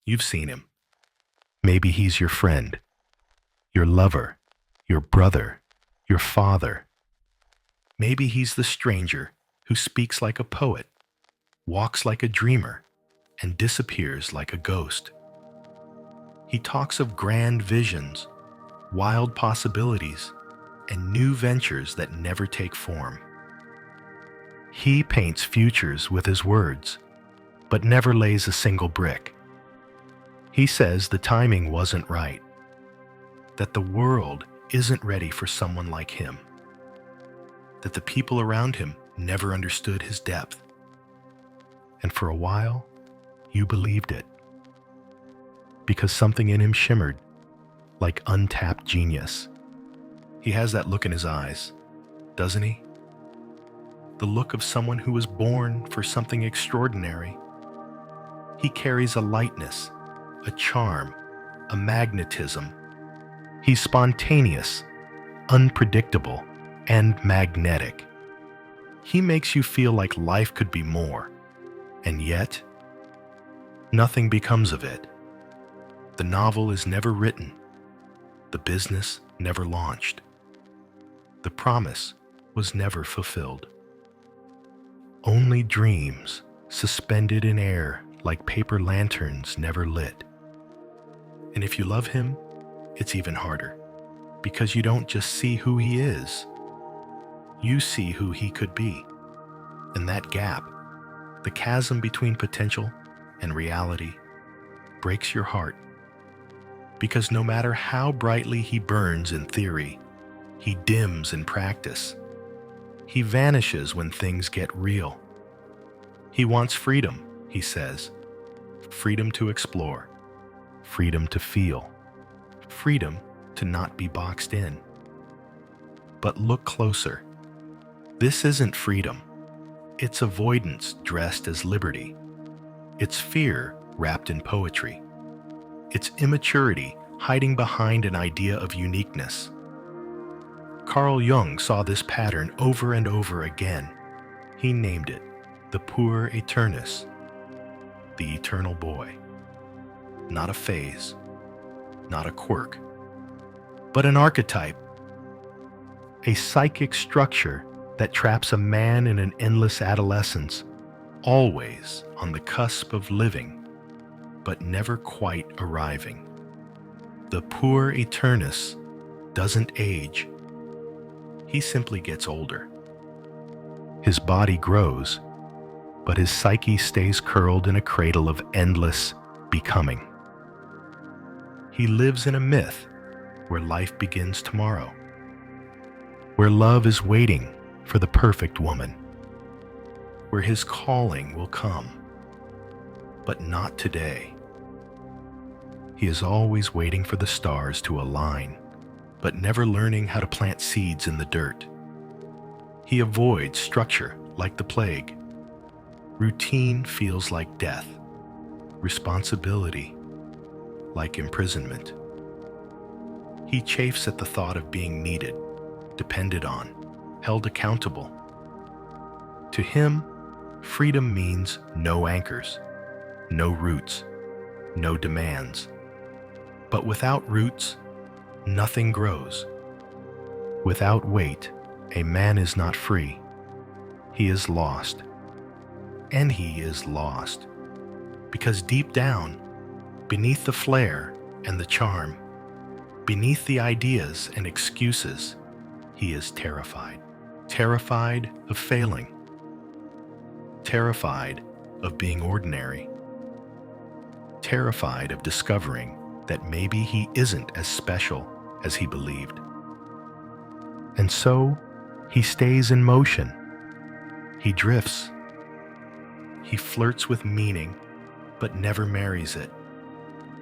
You've seen him. Maybe he's your friend, your lover, your brother, your father. Maybe he's the stranger who speaks like a poet, walks like a dreamer, and disappears like a ghost. He talks of grand visions, wild possibilities, and new ventures that never take form. He paints futures with his words, but never lays a single brick. He says the timing wasn't right, that the world isn't ready for someone like him, that the people around him never understood his depth. And for a while, you believed it, because something in him shimmered like untapped genius. He has that look in his eyes, doesn't he? The look of someone who was born for something extraordinary. He carries a lightness, a charm, a magnetism. He's spontaneous, unpredictable, and magnetic. He makes you feel like life could be more, and yet, nothing becomes of it. The novel is never written, the business never launched, the promise was never fulfilled. Only dreams, suspended in air like paper lanterns never lit. And if you love him, it's even harder, because you don't just see who he is, you see who he could be. And that gap, the chasm between potential and reality, breaks your heart. Because no matter how brightly he burns in theory, he dims in practice. He vanishes when things get real. He wants freedom, he says. Freedom to explore, freedom to feel, freedom to not be boxed in. But look closer. This isn't freedom. It's avoidance dressed as liberty. It's fear wrapped in poetry. It's immaturity hiding behind an idea of uniqueness. Carl Jung saw this pattern over and over again. He named it the Puer Aeternus, the eternal boy. Not a phase, not a quirk, but an archetype, a psychic structure that traps a man in an endless adolescence, always on the cusp of living, but never quite arriving. The Puer Aeternus doesn't age. He simply gets older. His body grows, but his psyche stays curled in a cradle of endless becoming. He lives in a myth where life begins tomorrow, where love is waiting for the perfect woman, where his calling will come, but not today. He is always waiting for the stars to align, but never learning how to plant seeds in the dirt. He avoids structure like the plague. Routine feels like death, responsibility like imprisonment. He chafes at the thought of being needed, depended on, held accountable. To him, freedom means no anchors, no roots, no demands. But without roots, nothing grows. Without weight, a man is not free. He is lost. And he is lost. Because deep down, beneath the flair and the charm, beneath the ideas and excuses, he is terrified. Terrified of failing. Terrified of being ordinary. Terrified of discovering that maybe he isn't as special as he believed. And so, he stays in motion. He drifts. He flirts with meaning, but never marries it.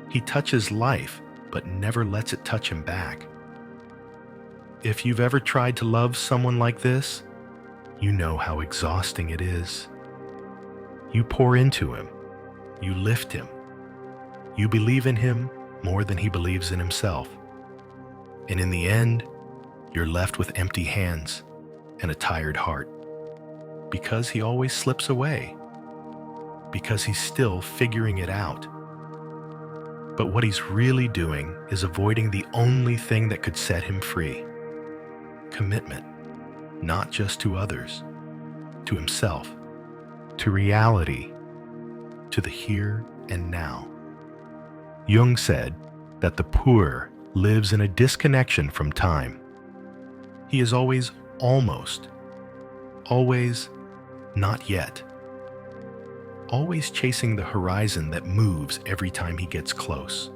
He touches life, but never lets it touch him back. If you've ever tried to love someone like this, you know how exhausting it is. You pour into him. You lift him. You believe in him more than he believes in himself. And in the end, you're left with empty hands and a tired heart. Because he always slips away. Because he's still figuring it out. But what he's really doing is avoiding the only thing that could set him free: commitment, not just to others, to himself, to reality, to the here and now. Jung said that the Puer lives in a disconnection from time. He is always almost, always not yet, always chasing the horizon that moves every time he gets close.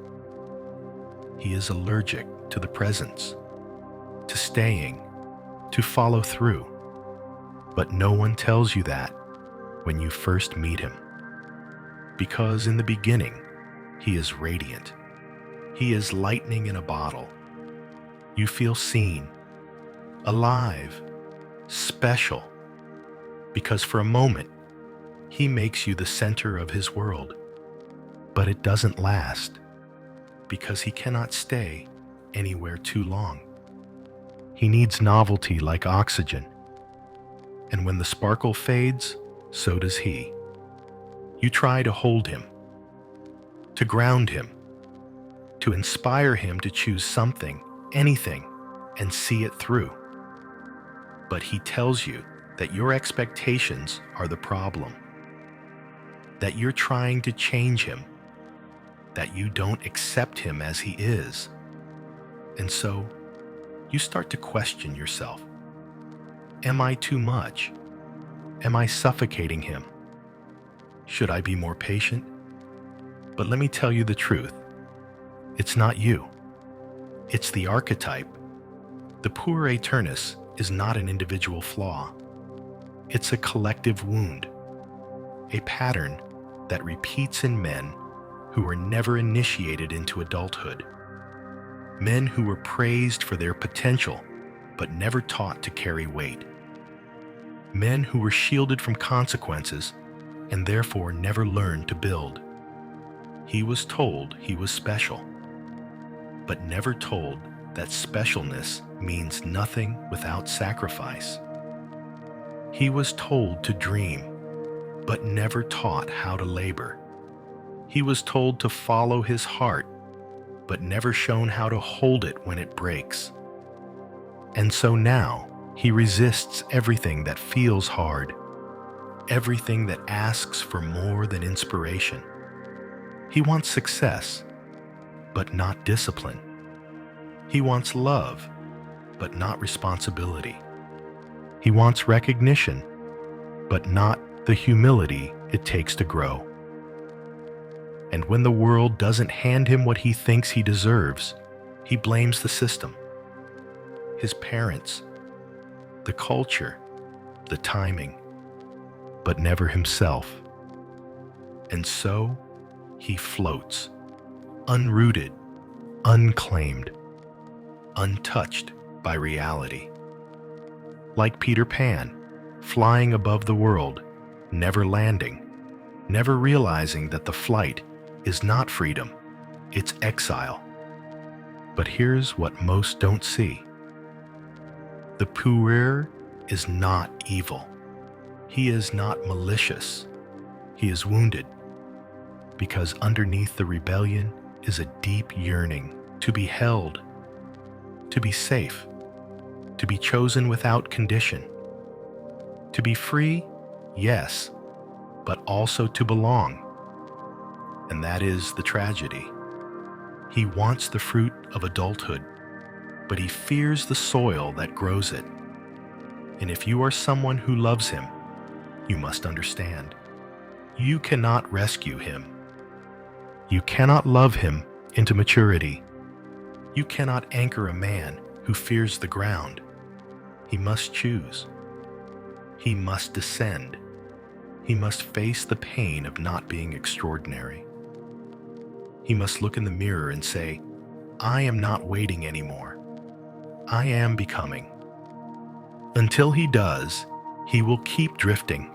He is allergic to the presence, to staying, to follow through. But no one tells you that when you first meet him. Because in the beginning, he is radiant. He is lightning in a bottle. You feel seen, alive, special, because for a moment, he makes you the center of his world. But it doesn't last, because he cannot stay anywhere too long. He needs novelty like oxygen, and when the sparkle fades, so does he. You try to hold him, to ground him, to inspire him to choose something, anything, and see it through. But he tells you that your expectations are the problem, that you're trying to change him, that you don't accept him as he is. And so, you start to question yourself. Am I too much? Am I suffocating him? Should I be more patient? But let me tell you the truth. It's not you. It's the archetype. The Puer Aeternus is not an individual flaw. It's a collective wound, a pattern that repeats in men who were never initiated into adulthood. Men who were praised for their potential, but never taught to carry weight. Men who were shielded from consequences and therefore never learned to build. He was told he was special, but never told that specialness means nothing without sacrifice. He was told to dream, but never taught how to labor. He was told to follow his heart, but never shown how to hold it when it breaks. And so now, he resists everything that feels hard, everything that asks for more than inspiration. He wants success, but not discipline. He wants love, but not responsibility. He wants recognition, but not the humility it takes to grow. And when the world doesn't hand him what he thinks he deserves, he blames the system, his parents, the culture, the timing, but never himself. And so he floats, unrooted, unclaimed, untouched by reality. Like Peter Pan, flying above the world, never landing, never realizing that the flight is not freedom, it's exile. But here's what most don't see. The Puer is not evil. He is not malicious. He is wounded, because underneath the rebellion is a deep yearning to be held, to be safe, to be chosen without condition, to be free, yes, but also to belong. And that is the tragedy. He wants the fruit of adulthood, but he fears the soil that grows it. And if you are someone who loves him, you must understand. You cannot rescue him. You cannot love him into maturity. You cannot anchor a man who fears the ground. He must choose. He must descend. He must face the pain of not being extraordinary. He must look in the mirror and say, I am not waiting anymore. I am becoming. Until he does, he will keep drifting,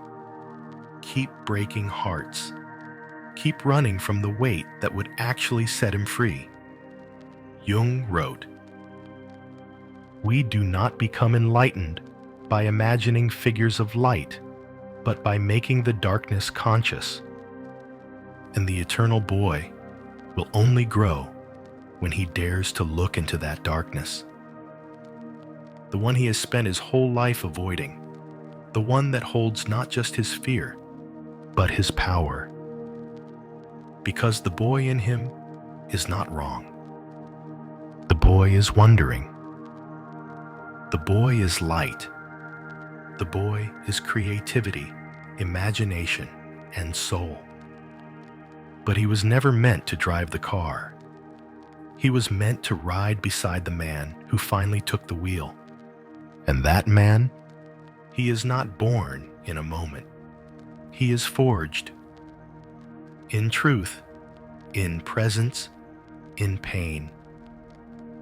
keep breaking hearts, keep running from the weight that would actually set him free. Jung wrote, "We do not become enlightened by imagining figures of light, but by making the darkness conscious." And the eternal boy, will only grow when he dares to look into that darkness. The one he has spent his whole life avoiding, the one that holds not just his fear, but his power. Because the boy in him is not wrong. The boy is wondering. The boy is light. The boy is creativity, imagination, and soul. But he was never meant to drive the car. He was meant to ride beside the man who finally took the wheel. And that man, he is not born in a moment. He is forged. In truth, in presence, in pain,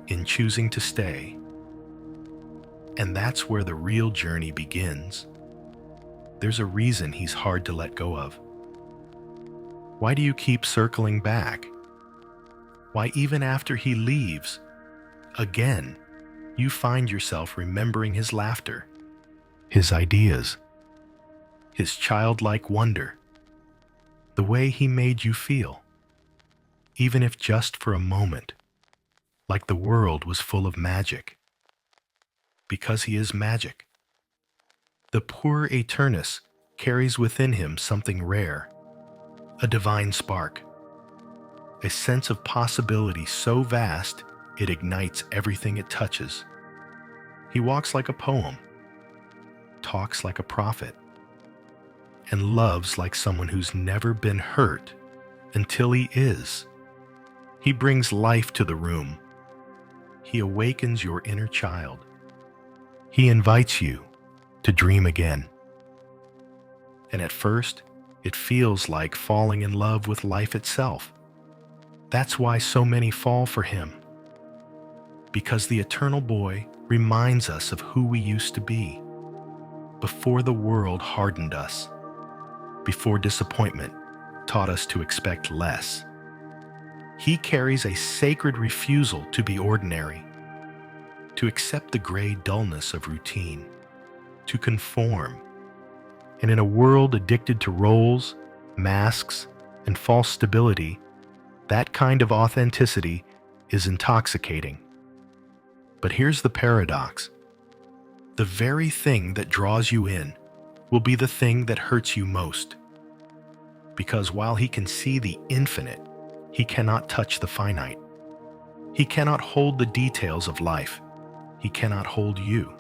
in choosing to stay. And that's where the real journey begins. There's a reason he's hard to let go of. Why do you keep circling back? Why, even after he leaves, again, you find yourself remembering his laughter, his ideas, his childlike wonder, the way he made you feel, even if just for a moment, like the world was full of magic. Because he is magic. The Puer Aeternus carries within him something rare, a divine spark, a sense of possibility so vast it ignites everything it touches. He walks like a poem, talks like a prophet, and loves like someone who's never been hurt until he is. He brings life to the room. He awakens your inner child. He invites you to dream again. And at first, it feels like falling in love with life itself. That's why so many fall for him. Because the eternal boy reminds us of who we used to be, before the world hardened us, before disappointment taught us to expect less. He carries a sacred refusal to be ordinary, to accept the gray dullness of routine, to conform. And in a world addicted to roles, masks, and false stability, that kind of authenticity is intoxicating. But here's the paradox. The very thing that draws you in will be the thing that hurts you most. Because while he can see the infinite, he cannot touch the finite. He cannot hold the details of life. He cannot hold you.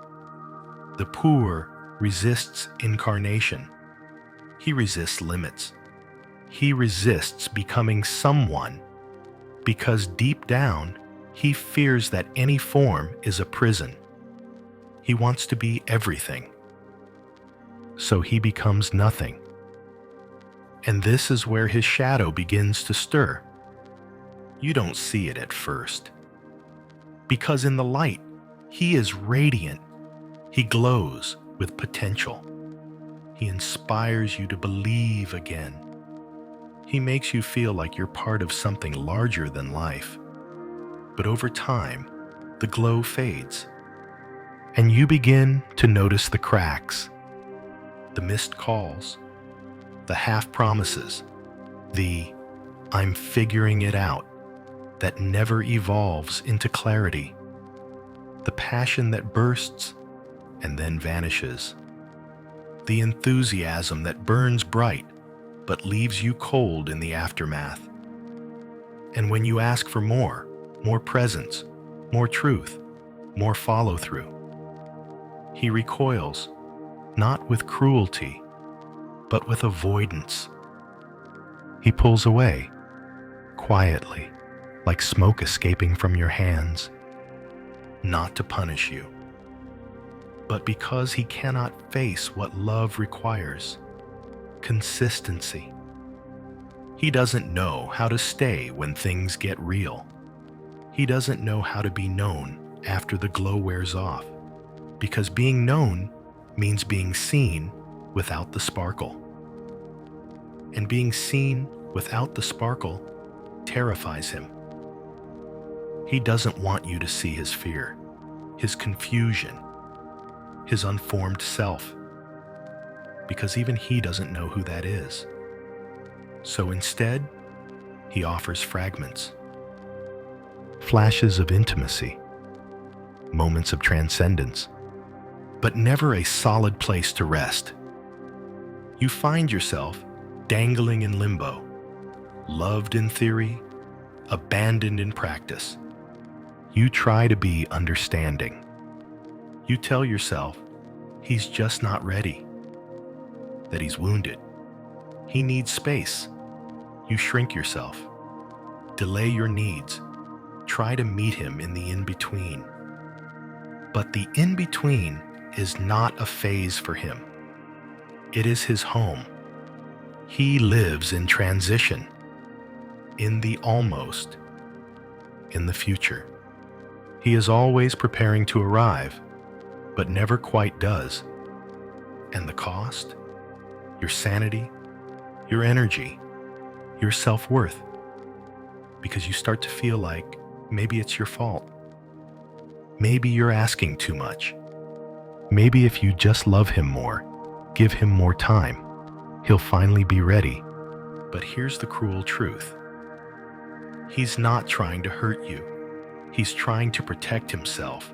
The Puer resists incarnation. He resists limits. He resists becoming someone because deep down, he fears that any form is a prison. He wants to be everything. So he becomes nothing. And this is where his shadow begins to stir. You don't see it at first. Because in the light, he is radiant. He glows with potential. He inspires you to believe again. He makes you feel like you're part of something larger than life. But over time, the glow fades. And you begin to notice the cracks, the missed calls, the half promises, the "I'm figuring it out" that never evolves into clarity, the passion that bursts and then vanishes, the enthusiasm that burns bright but leaves you cold in the aftermath. And when you ask for more presence, more truth, more follow-through, he recoils, not with cruelty, but with avoidance. He pulls away, quietly, like smoke escaping from your hands, not to punish you, but because he cannot face what love requires: consistency. He doesn't know how to stay when things get real. He doesn't know how to be known after the glow wears off, because being known means being seen without the sparkle. And being seen without the sparkle terrifies him. He doesn't want you to see his fear, his confusion, his unformed self, because even he doesn't know who that is. So instead, he offers fragments, flashes of intimacy, moments of transcendence, but never a solid place to rest. You find yourself dangling in limbo, loved in theory, abandoned in practice. You try to be understanding. You tell yourself he's just not ready, that he's wounded. He needs space. You shrink yourself, delay your needs, try to meet him in the in-between. But the in-between is not a phase for him. It is his home. He lives in transition, in the almost, in the future. He is always preparing to arrive, but never quite does. And the cost? Your sanity, your energy, your self-worth. Because you start to feel like maybe it's your fault. Maybe you're asking too much. Maybe if you just love him more, give him more time, he'll finally be ready. But here's the cruel truth. He's not trying to hurt you. He's trying to protect himself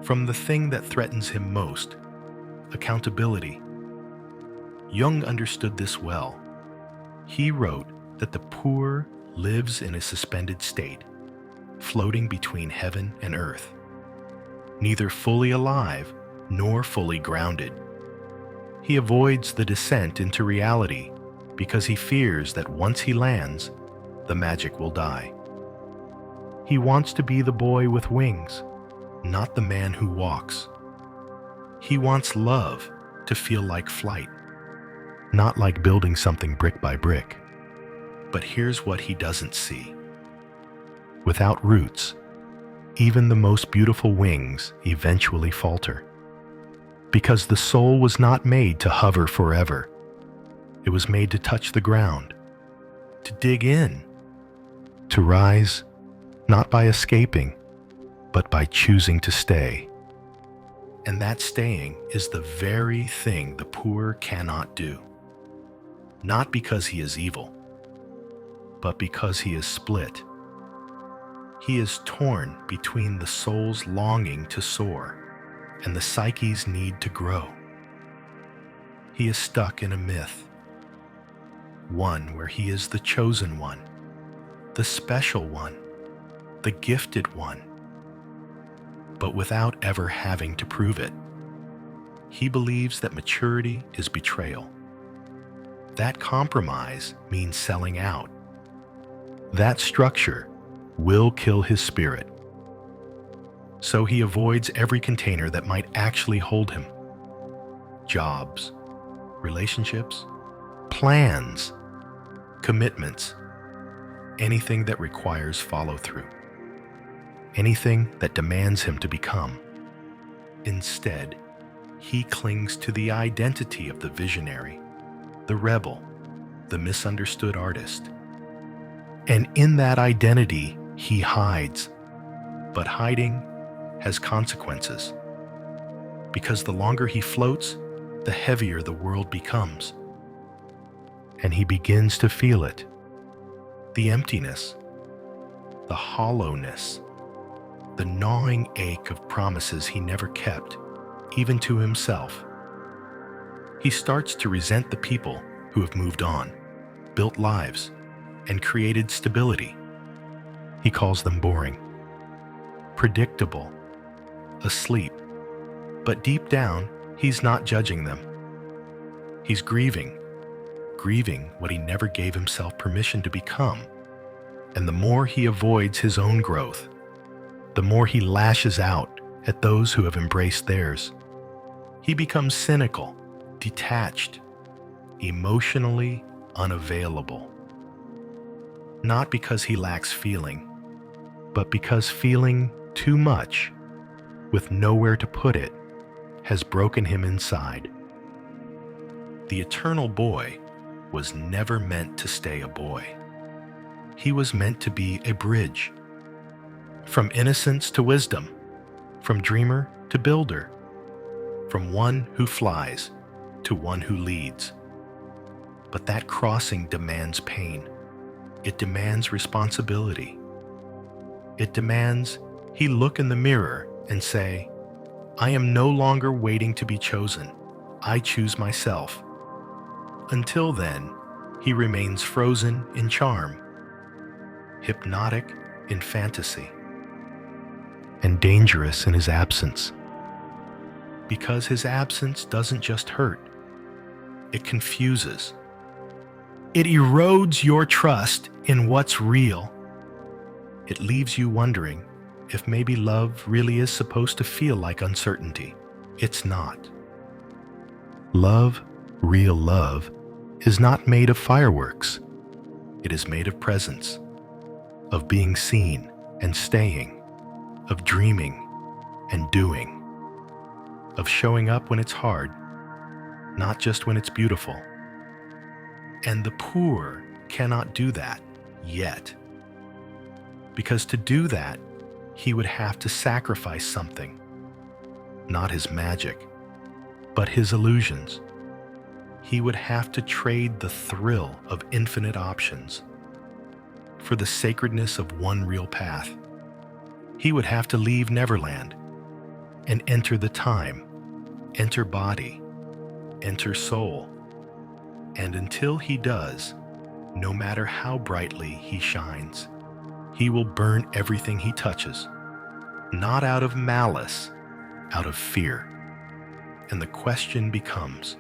from the thing that threatens him most, accountability. Jung understood this well. He wrote that the Puer lives in a suspended state, floating between heaven and earth, neither fully alive nor fully grounded. He avoids the descent into reality because he fears that once he lands, the magic will die. He wants to be the boy with wings, not the man who walks. He wants love to feel like flight, not like building something brick by brick. But here's what he doesn't see. Without roots, even the most beautiful wings eventually falter. Because the soul was not made to hover forever. It was made to touch the ground, to dig in, to rise, not by escaping, but by choosing to stay. And that staying is the very thing the Puer cannot do. Not because he is evil, but because he is split. He is torn between the soul's longing to soar and the psyche's need to grow. He is stuck in a myth, one where he is the chosen one, the special one, the gifted one, but without ever having to prove it. He believes that maturity is betrayal. That compromise means selling out. That structure will kill his spirit. So he avoids every container that might actually hold him. Jobs, relationships, plans, commitments, anything that requires follow-through, anything that demands him to become. Instead, he clings to the identity of the visionary, the rebel, the misunderstood artist. And in that identity, he hides. But hiding has consequences. Because the longer he floats, the heavier the world becomes. And he begins to feel it. The emptiness, the hollowness, the gnawing ache of promises he never kept, even to himself. He starts to resent the people who have moved on, built lives, and created stability. He calls them boring, predictable, asleep. But deep down, he's not judging them. He's grieving what he never gave himself permission to become. And the more he avoids his own growth, the more he lashes out at those who have embraced theirs. He becomes cynical, detached, emotionally unavailable. Not because he lacks feeling, but because feeling too much, with nowhere to put it, has broken him inside. The eternal boy was never meant to stay a boy. He was meant to be a bridge. From innocence to wisdom, from dreamer to builder, from one who flies to one who leads. But that crossing demands pain. It demands responsibility. It demands he look in the mirror and say, I am no longer waiting to be chosen. I choose myself. Until then, he remains frozen in charm, hypnotic in fantasy, and dangerous in his absence. Because his absence doesn't just hurt, it confuses. It erodes your trust in what's real. It leaves you wondering if maybe love really is supposed to feel like uncertainty. It's not. Love, real love, is not made of fireworks. It is made of presence, of being seen and staying, of dreaming and doing, of showing up when it's hard, not just when it's beautiful. And the poor cannot do that yet. Because to do that, he would have to sacrifice something. Not his magic, but his illusions. He would have to trade the thrill of infinite options for the sacredness of one real path. He would have to leave Neverland and enter the time, enter body, enter soul. And until he does, no matter how brightly he shines, he will burn everything he touches, not out of malice, out of fear. And the question becomes,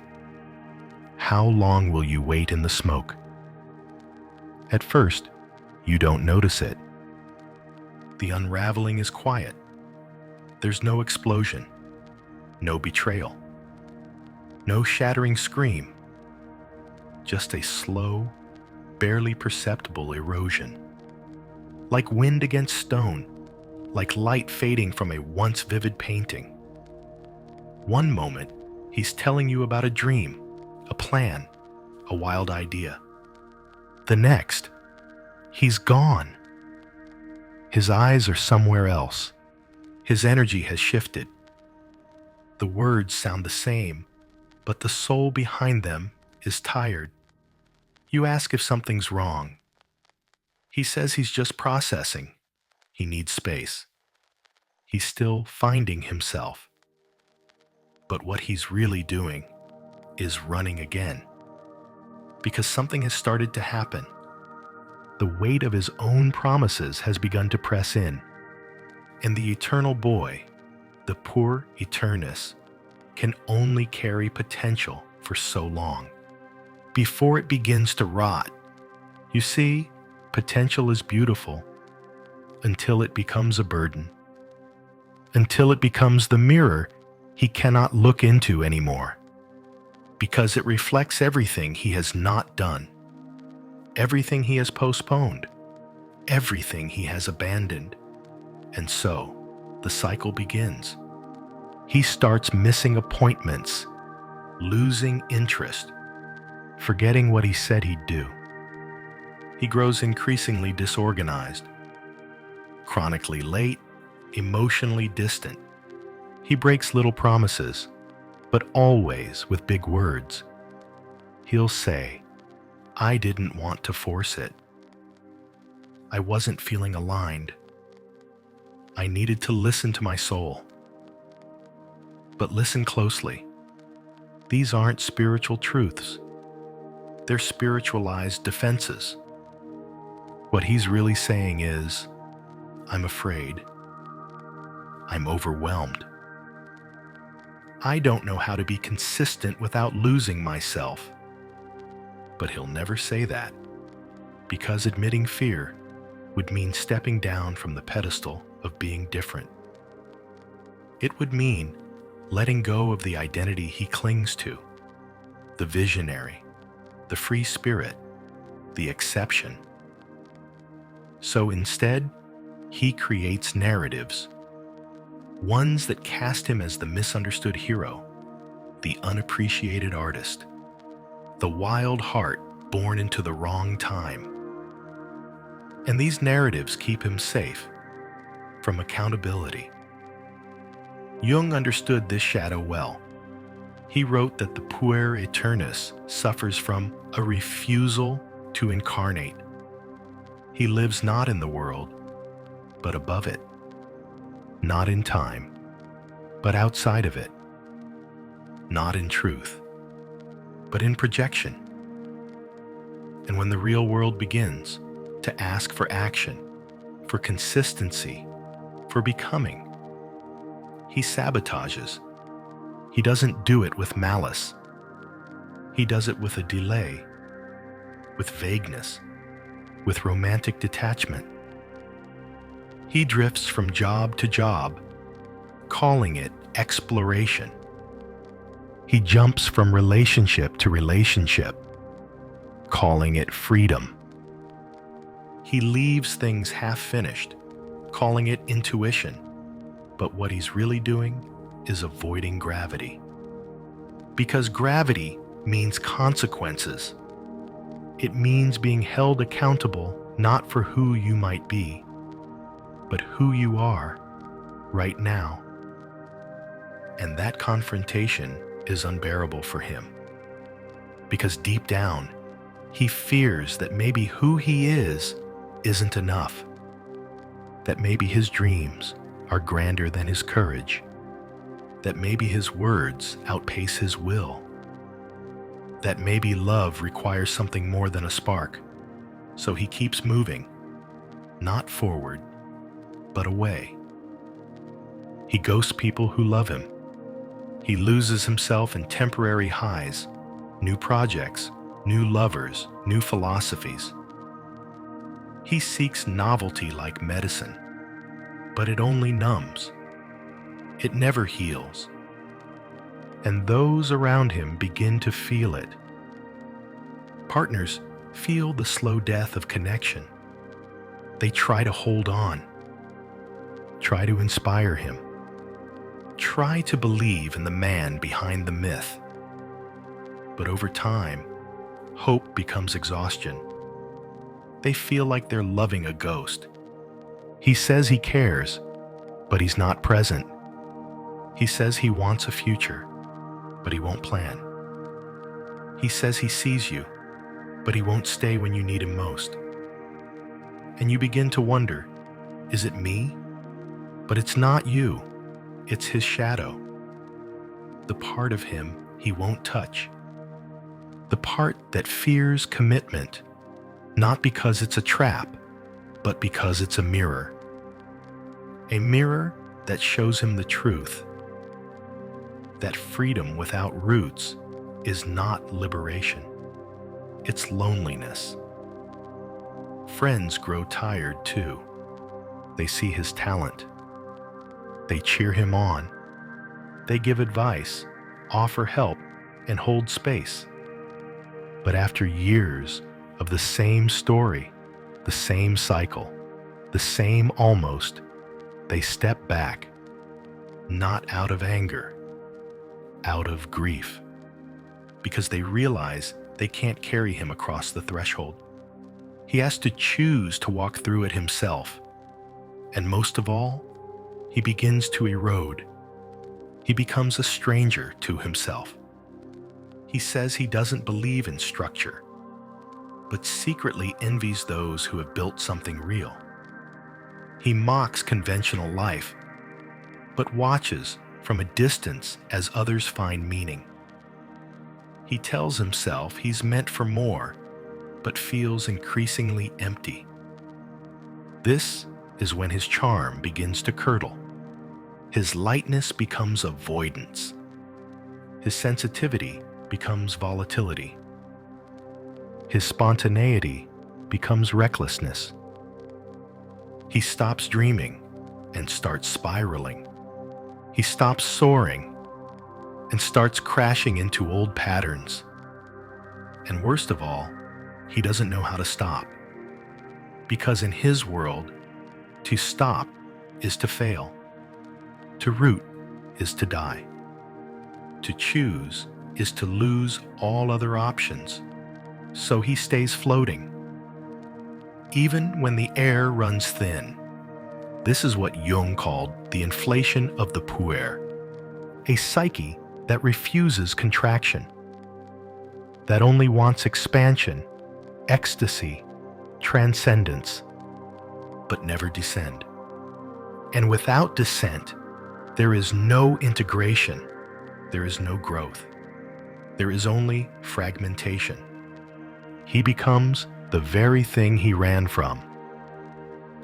how long will you wait in the smoke? At first, you don't notice it. The unraveling is quiet. There's no explosion, no betrayal, no shattering scream, just a slow, barely perceptible erosion. Like wind against stone, like light fading from a once vivid painting. One moment, he's telling you about a dream, a plan, a wild idea. The next, he's gone. His eyes are somewhere else. His energy has shifted. The words sound the same, but the soul behind them is tired. You ask if something's wrong. He says he's just processing. He needs space. He's still finding himself. But what he's really doing is running again. Because something has started to happen. The weight of his own promises has begun to press in. And the eternal boy, the Puer Aeternus, can only carry potential for so long before it begins to rot. You see, potential is beautiful until it becomes a burden, until it becomes the mirror he cannot look into anymore, because it reflects everything he has not done, everything he has postponed, everything he has abandoned. And so, the cycle begins. He starts missing appointments, losing interest, forgetting what he said he'd do. He grows increasingly disorganized, chronically late, emotionally distant. He breaks little promises, but always with big words. He'll say, I didn't want to force it. I wasn't feeling aligned. I needed to listen to my soul. But listen closely. These aren't spiritual truths. They're spiritualized defenses. What he's really saying is, I'm afraid. I'm overwhelmed. I don't know how to be consistent without losing myself. But he'll never say that, because admitting fear would mean stepping down from the pedestal of being different. It would mean letting go of the identity he clings to, the visionary, the free spirit, the exception. So instead, he creates narratives, ones that cast him as the misunderstood hero, the unappreciated artist, the wild heart born into the wrong time. And these narratives keep him safe from accountability. Jung understood this shadow well. He wrote that the Puer Aeternus suffers from a refusal to incarnate, He lives not in the world, but above it. Not in time, but outside of it. Not in truth, but in projection. And when the real world begins to ask for action, for consistency, for becoming, he sabotages. He doesn't do it with malice. He does it with a delay, with vagueness, with romantic detachment. He drifts from job to job, calling it exploration. He jumps from relationship to relationship, calling it freedom. He leaves things half-finished, calling it intuition. But what he's really doing is avoiding gravity. Because gravity means consequences. It means being held accountable not for who you might be, but who you are right now. And that confrontation is unbearable for him. Because deep down, he fears that maybe who he is isn't enough. That maybe his dreams are grander than his courage. That maybe his words outpace his will. That maybe love requires something more than a spark. So he keeps moving, not forward, but away. He ghosts people who love him. He loses himself in temporary highs, new projects, new lovers, new philosophies. He seeks novelty like medicine, but it only numbs. It never heals. And those around him begin to feel it. Partners feel the slow death of connection. They try to hold on, try to inspire him, try to believe in the man behind the myth. But over time, hope becomes exhaustion. They feel like they're loving a ghost. He says he cares, but he's not present. He says he wants a future, but he won't plan. He says he sees you, but he won't stay when you need him most. And you begin to wonder, is it me? But it's not you. It's his shadow. The part of him he won't touch. The part that fears commitment, not because it's a trap, but because it's a mirror. A mirror that shows him the truth. That freedom without roots is not liberation. It's loneliness. Friends grow tired too. They see his talent. They cheer him on. They give advice, offer help, and hold space. But after years of the same story, the same cycle, the same almost, they step back, not out of anger, out of grief, because they realize they can't carry him across the threshold. He has to choose to walk through it himself. And most of all, he begins to erode. He becomes a stranger to himself. He says he doesn't believe in structure, but secretly envies those who have built something real. He mocks conventional life, but watches from a distance as others find meaning. He tells himself he's meant for more, but feels increasingly empty. This is when his charm begins to curdle. His lightness becomes avoidance. His sensitivity becomes volatility. His spontaneity becomes recklessness. He stops dreaming and starts spiraling. He stops soaring and starts crashing into old patterns. And worst of all, he doesn't know how to stop. Because in his world, to stop is to fail. To root is to die. To choose is to lose all other options. So he stays floating, even when the air runs thin. This is what Jung called the inflation of the puer, a psyche that refuses contraction, that only wants expansion, ecstasy, transcendence, but never descend. And without descent, there is no integration, there is no growth. There is only fragmentation. He becomes the very thing he ran from.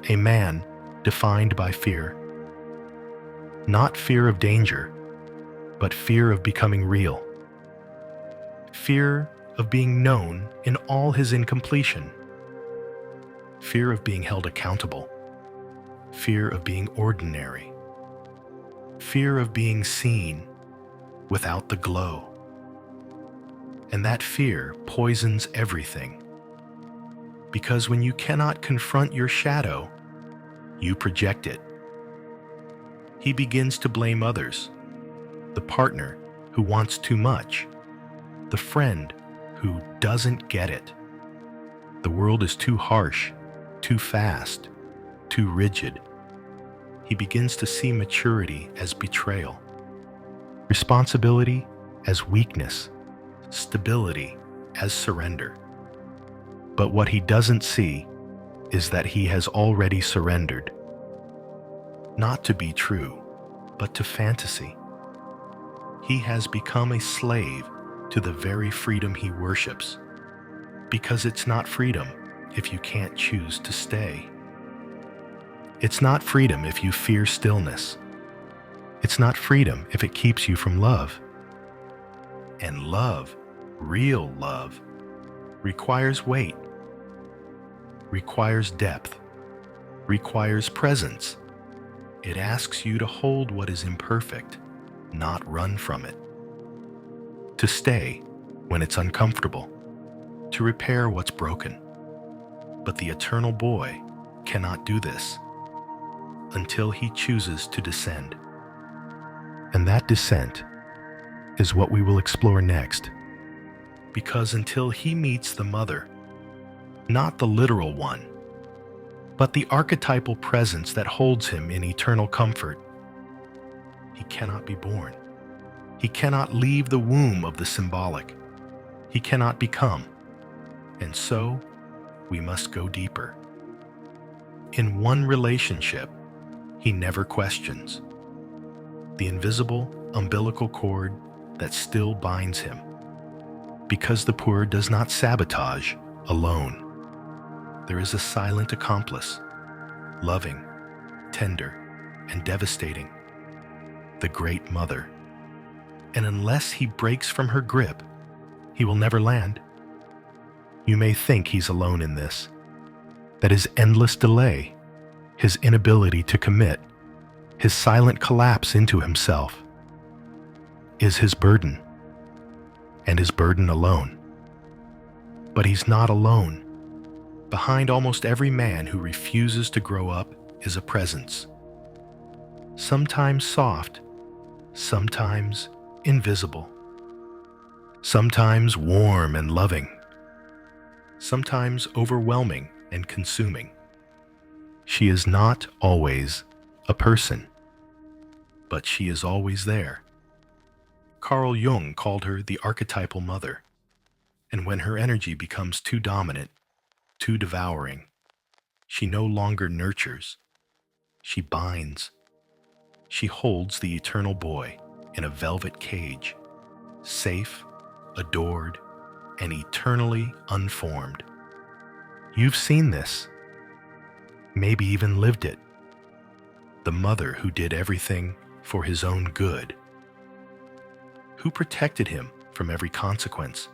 A man defined by fear. Not fear of danger, but fear of becoming real. Fear of being known in all his incompletion. Fear of being held accountable. Fear of being ordinary. Fear of being seen without the glow. And that fear poisons everything. Because when you cannot confront your shadow, you project it. He begins to blame others, the partner who wants too much, the friend who doesn't get it. The world is too harsh, too fast, too rigid. He begins to see maturity as betrayal, responsibility as weakness, stability as surrender. But what he doesn't see is that he has already surrendered, not to be true, but to fantasy. He has become a slave to the very freedom he worships, because it's not freedom if you can't choose to stay. It's not freedom if you fear stillness. It's not freedom if it keeps you from love. And love, real love, requires weight, requires depth, requires presence. It asks you to hold what is imperfect, not run from it. To stay when it's uncomfortable, to repair what's broken. But the eternal boy cannot do this until he chooses to descend. And that descent is what we will explore next. Because until he meets the mother, not the literal one, but the archetypal presence that holds him in eternal comfort, he cannot be born. He cannot leave the womb of the symbolic. He cannot become. And so, we must go deeper. In one relationship, he never questions. The invisible umbilical cord that still binds him. Because the Puer does not sabotage alone. There is a silent accomplice, loving, tender, and devastating. The Great Mother. And unless he breaks from her grip, he will never land. You may think he's alone in this, that his endless delay, his inability to commit, his silent collapse into himself, is his burden, and his burden alone. But he's not alone. Behind almost every man who refuses to grow up is a presence. Sometimes soft, sometimes invisible. Sometimes warm and loving. Sometimes overwhelming and consuming. She is not always a person, but she is always there. Carl Jung called her the archetypal mother, and when her energy becomes too dominant, too devouring, she no longer nurtures, she binds. She holds the eternal boy in a velvet cage, safe, adored, and eternally unformed. You've seen this, maybe even lived it. The mother who did everything for his own good, who protected him from every consequence,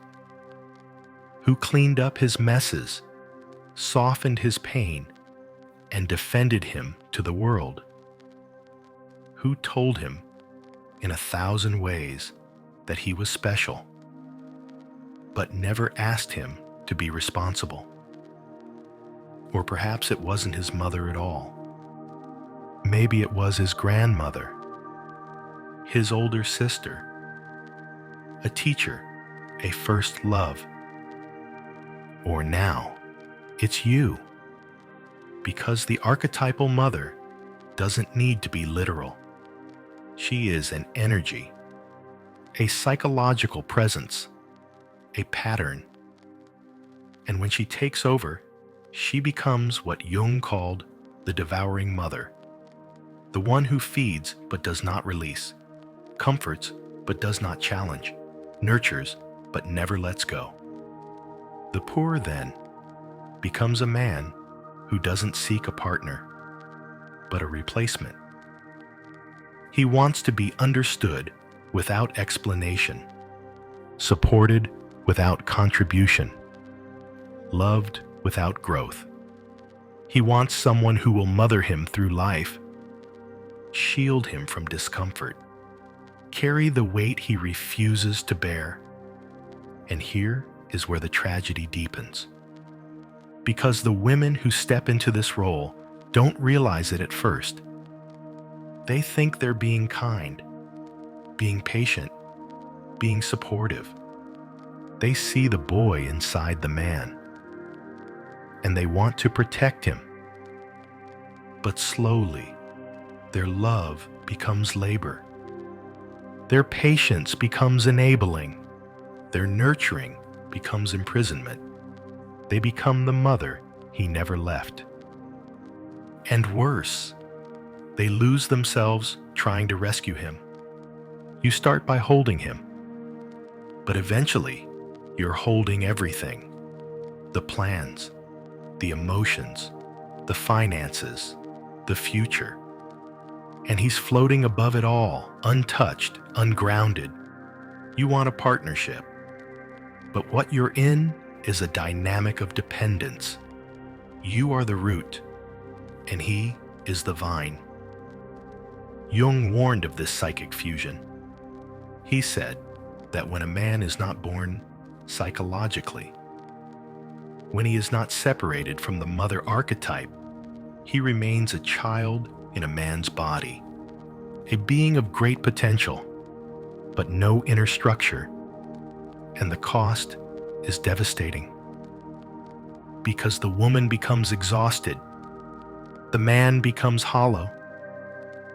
who cleaned up his messes, softened his pain, and defended him to the world, who told him in 1,000 ways that he was special, but never asked him to be responsible. Or perhaps it wasn't his mother at all. Maybe it was his grandmother, his older sister, a teacher, a first love. Or now, it's you. Because the archetypal mother doesn't need to be literal. She is an energy, a psychological presence, a pattern. And when she takes over, She becomes what Jung called the devouring mother, the one who feeds but does not release, comforts but does not challenge, nurtures but never lets go. The Puer, then, becomes a man who doesn't seek a partner, but a replacement. He wants to be understood without explanation, supported without contribution, loved without growth. He wants someone who will mother him through life, shield him from discomfort, carry the weight he refuses to bear. And here is where the tragedy deepens. Because the women who step into this role don't realize it at first. They think they're being kind, being patient, being supportive. They see the boy inside the man, and they want to protect him. But slowly, their love becomes labor. Their patience becomes enabling. Their nurturing becomes imprisonment. They become the mother he never left. And worse, they lose themselves trying to rescue him. You start by holding him, but eventually you're holding everything: the plans, the emotions, the finances, the future. And he's floating above it all, untouched, ungrounded. You want a partnership, but what you're in is a dynamic of dependence. You are the root, and he is the vine. Jung warned of this psychic fusion. He said that when a man is not born psychologically, when he is not separated from the mother archetype, he remains a child in a man's body, a being of great potential, but no inner structure, and the cost is devastating. Because the woman becomes exhausted, the man becomes hollow,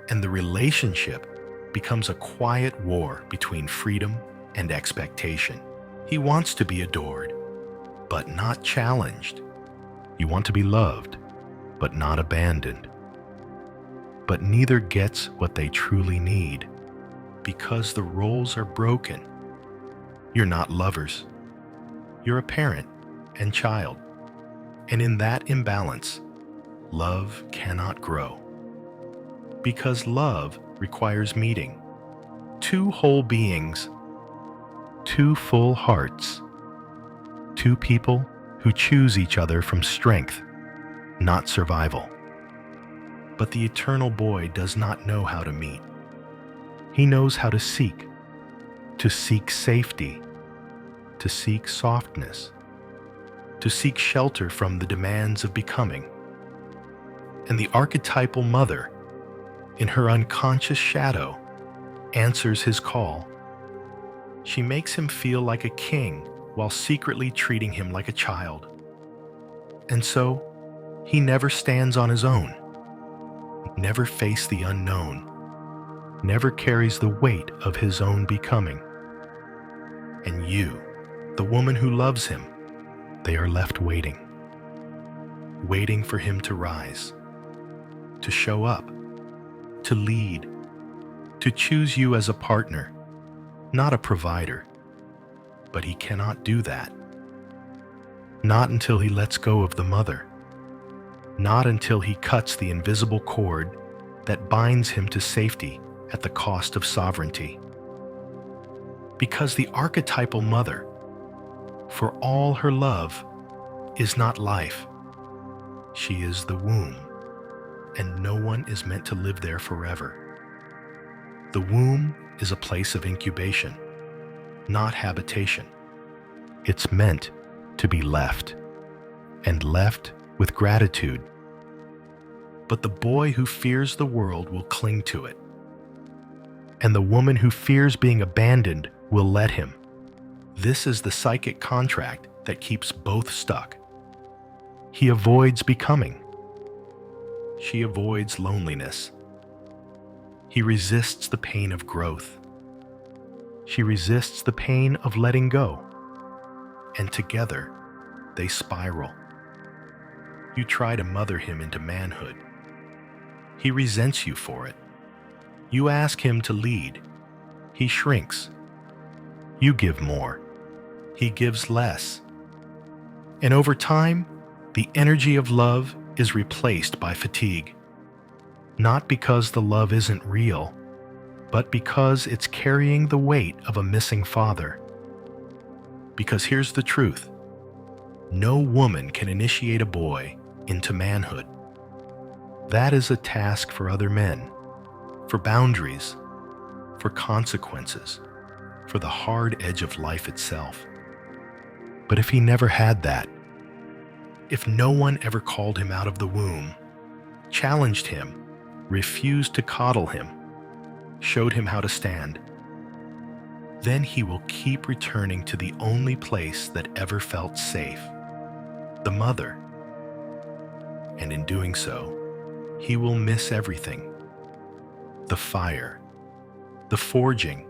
and the relationship becomes a quiet war between freedom and expectation. He wants to be adored, but not challenged. You want to be loved, but not abandoned. But neither gets what they truly need, because the roles are broken. You're not lovers. You're a parent and child. And in that imbalance, love cannot grow. Because love requires meeting. Two whole beings, two full hearts, two people who choose each other from strength, not survival. But the eternal boy does not know how to meet. He knows how to seek safety, to seek softness, to seek shelter from the demands of becoming. And the archetypal mother, in her unconscious shadow, answers his call. She makes him feel like a king while secretly treating him like a child. And so, he never stands on his own, never faces the unknown, never carries the weight of his own becoming. And you, the woman who loves him, they are left waiting for him to rise, to show up, to lead, to choose you as a partner, not a provider. But he cannot do that. Not until he lets go of the mother. Not until he cuts the invisible cord that binds him to safety at the cost of sovereignty. Because the archetypal mother, for all her love, is not life. She is the womb, and no one is meant to live there forever. The womb is a place of incubation, not habitation. It's meant to be left, and left with gratitude. But the boy who fears the world will cling to it, and the woman who fears being abandoned will let him. This is the psychic contract that keeps both stuck. He avoids becoming. She avoids loneliness. He resists the pain of growth. She resists the pain of letting go. And together, they spiral. You try to mother him into manhood. He resents you for it. You ask him to lead. He shrinks. You give more. He gives less. And over time, the energy of love is replaced by fatigue. Not because the love isn't real, but because it's carrying the weight of a missing father. Because here's the truth. No woman can initiate a boy into manhood. That is a task for other men, for boundaries, for consequences, for the hard edge of life itself. But if he never had that, if no one ever called him out of the womb, challenged him, refused to coddle him, showed him how to stand, then he will keep returning to the only place that ever felt safe, the mother. And in doing so, he will miss everything: the fire, the forging,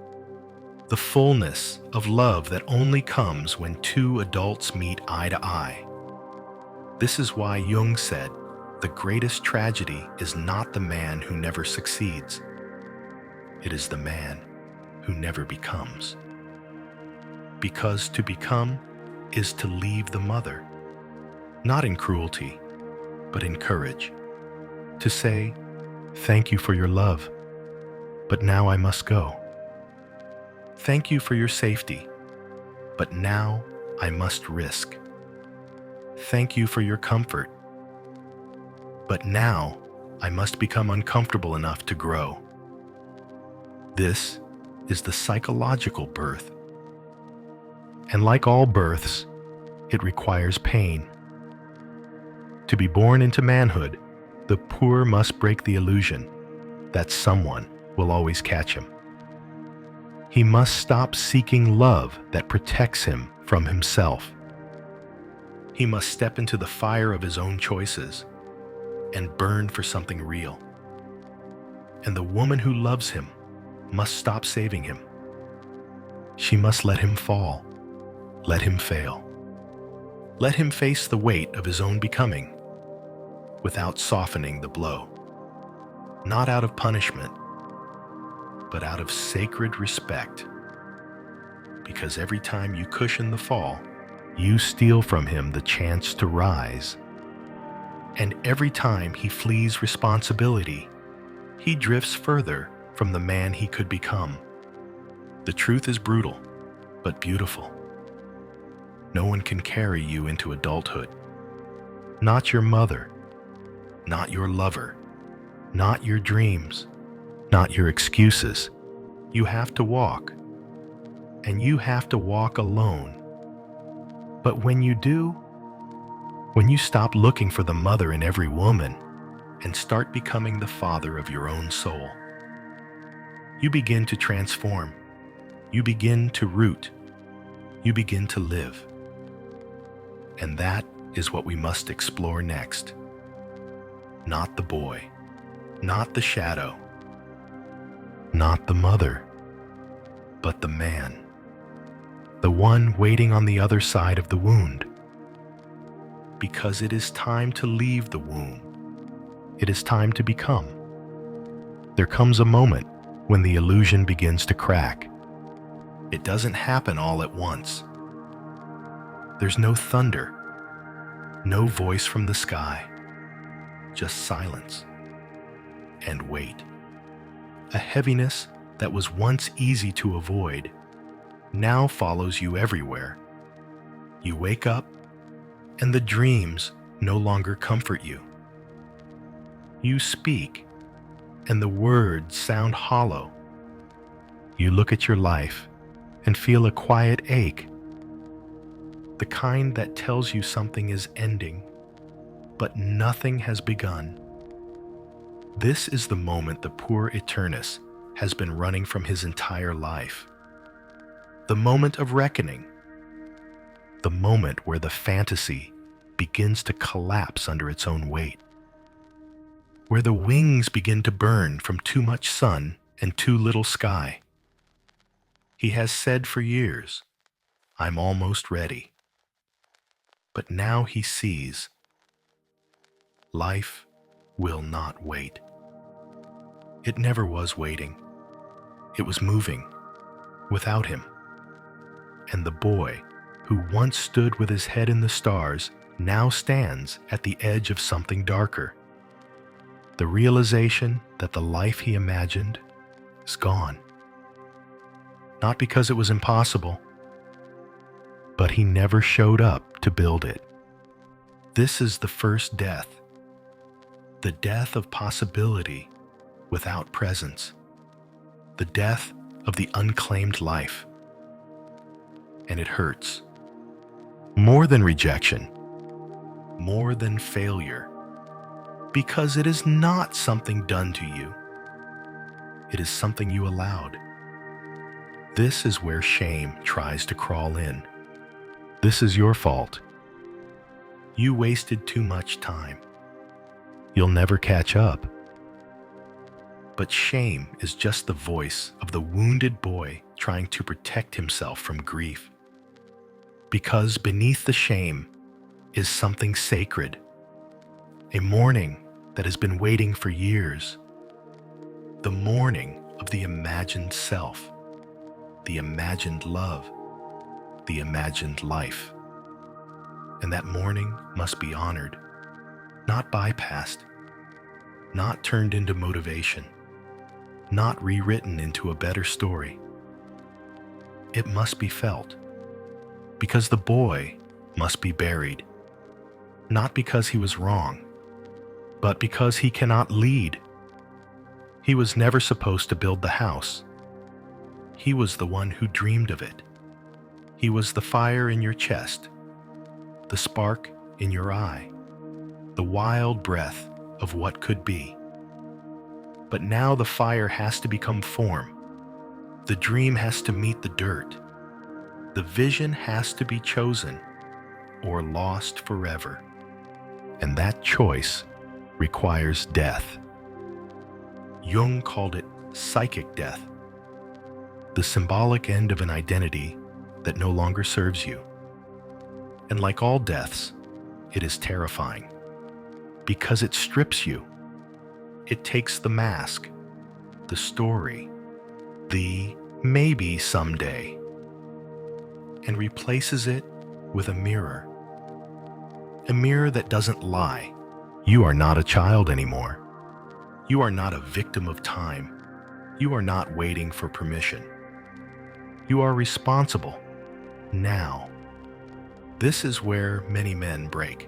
the fullness of love that only comes when two adults meet eye to eye. This is why Jung said, the greatest tragedy is not the man who never succeeds. It is the man who never becomes. Because to become is to leave the mother, not in cruelty, but in courage. To say, thank you for your love, but now I must go. Thank you for your safety, but now I must risk. Thank you for your comfort, but now I must become uncomfortable enough to grow. This is the psychological birth. And like all births, it requires pain. To be born into manhood, the poor must break the illusion that someone will always catch him. He must stop seeking love that protects him from himself. He must step into the fire of his own choices and burn for something real. And the woman who loves him must stop saving him. She must let him fall, let him fail. Let him face the weight of his own becoming without softening the blow. Not out of punishment, but out of sacred respect. Because every time you cushion the fall, you steal from him the chance to rise. And every time he flees responsibility, he drifts further from the man he could become. The truth is brutal, but beautiful. No one can carry you into adulthood. Not your mother, not your lover, not your dreams, not your excuses. You have to walk, and you have to walk alone. But when you do, when you stop looking for the mother in every woman and start becoming the father of your own soul, you begin to transform. You begin to root. You begin to live. And that is what we must explore next. Not the boy, not the shadow, not the mother, but the man, the one waiting on the other side of the wound. Because it is time to leave the womb. It is time to become. There comes a moment when the illusion begins to crack. It doesn't happen all at once. There's no thunder, no voice from the sky, just silence and weight. A heaviness that was once easy to avoid now follows you everywhere. You wake up, and the dreams no longer comfort you. You speak, and the words sound hollow. You look at your life and feel a quiet ache, the kind that tells you something is ending, but nothing has begun. This is the moment the Puer Aeternus has been running from his entire life. The moment of reckoning. The moment where the fantasy begins to collapse under its own weight. Where the wings begin to burn from too much sun and too little sky. He has said for years, I'm almost ready. But now he sees Life will not wait. It never was waiting. It was moving without him. And the boy, who once stood with his head in the stars, now stands at the edge of something darker. The realization that the life he imagined is gone. Not because it was impossible, but he never showed up to build it. This is the first death, the death of possibility without presence, the death of the unclaimed life. And it hurts. More than rejection, more than failure, because it is not something done to you. It is something you allowed. This is where shame tries to crawl in. This is your fault. You wasted too much time. You'll never catch up. But shame is just the voice of the wounded boy trying to protect himself from grief. Because beneath the shame is something sacred, a mourning that has been waiting for years, the mourning of the imagined self, the imagined love, the imagined life. And that mourning must be honored, not bypassed, not turned into motivation, not rewritten into a better story. It must be felt, because the boy must be buried, not because he was wrong, but because he cannot lead. He was never supposed to build the house. He was the one who dreamed of it. He was the fire in your chest, the spark in your eye, the wild breath of what could be. But now the fire has to become form. The dream has to meet the dirt. The vision has to be chosen or lost forever. And that choice requires death. Jung called it psychic death, the symbolic end of an identity that no longer serves you. And like all deaths, it is terrifying because it strips you. It takes the mask, the story, the maybe someday, and replaces it with a mirror that doesn't lie. You are not a child anymore. You are not a victim of time. You are not waiting for permission. You are responsible now. This is where many men break,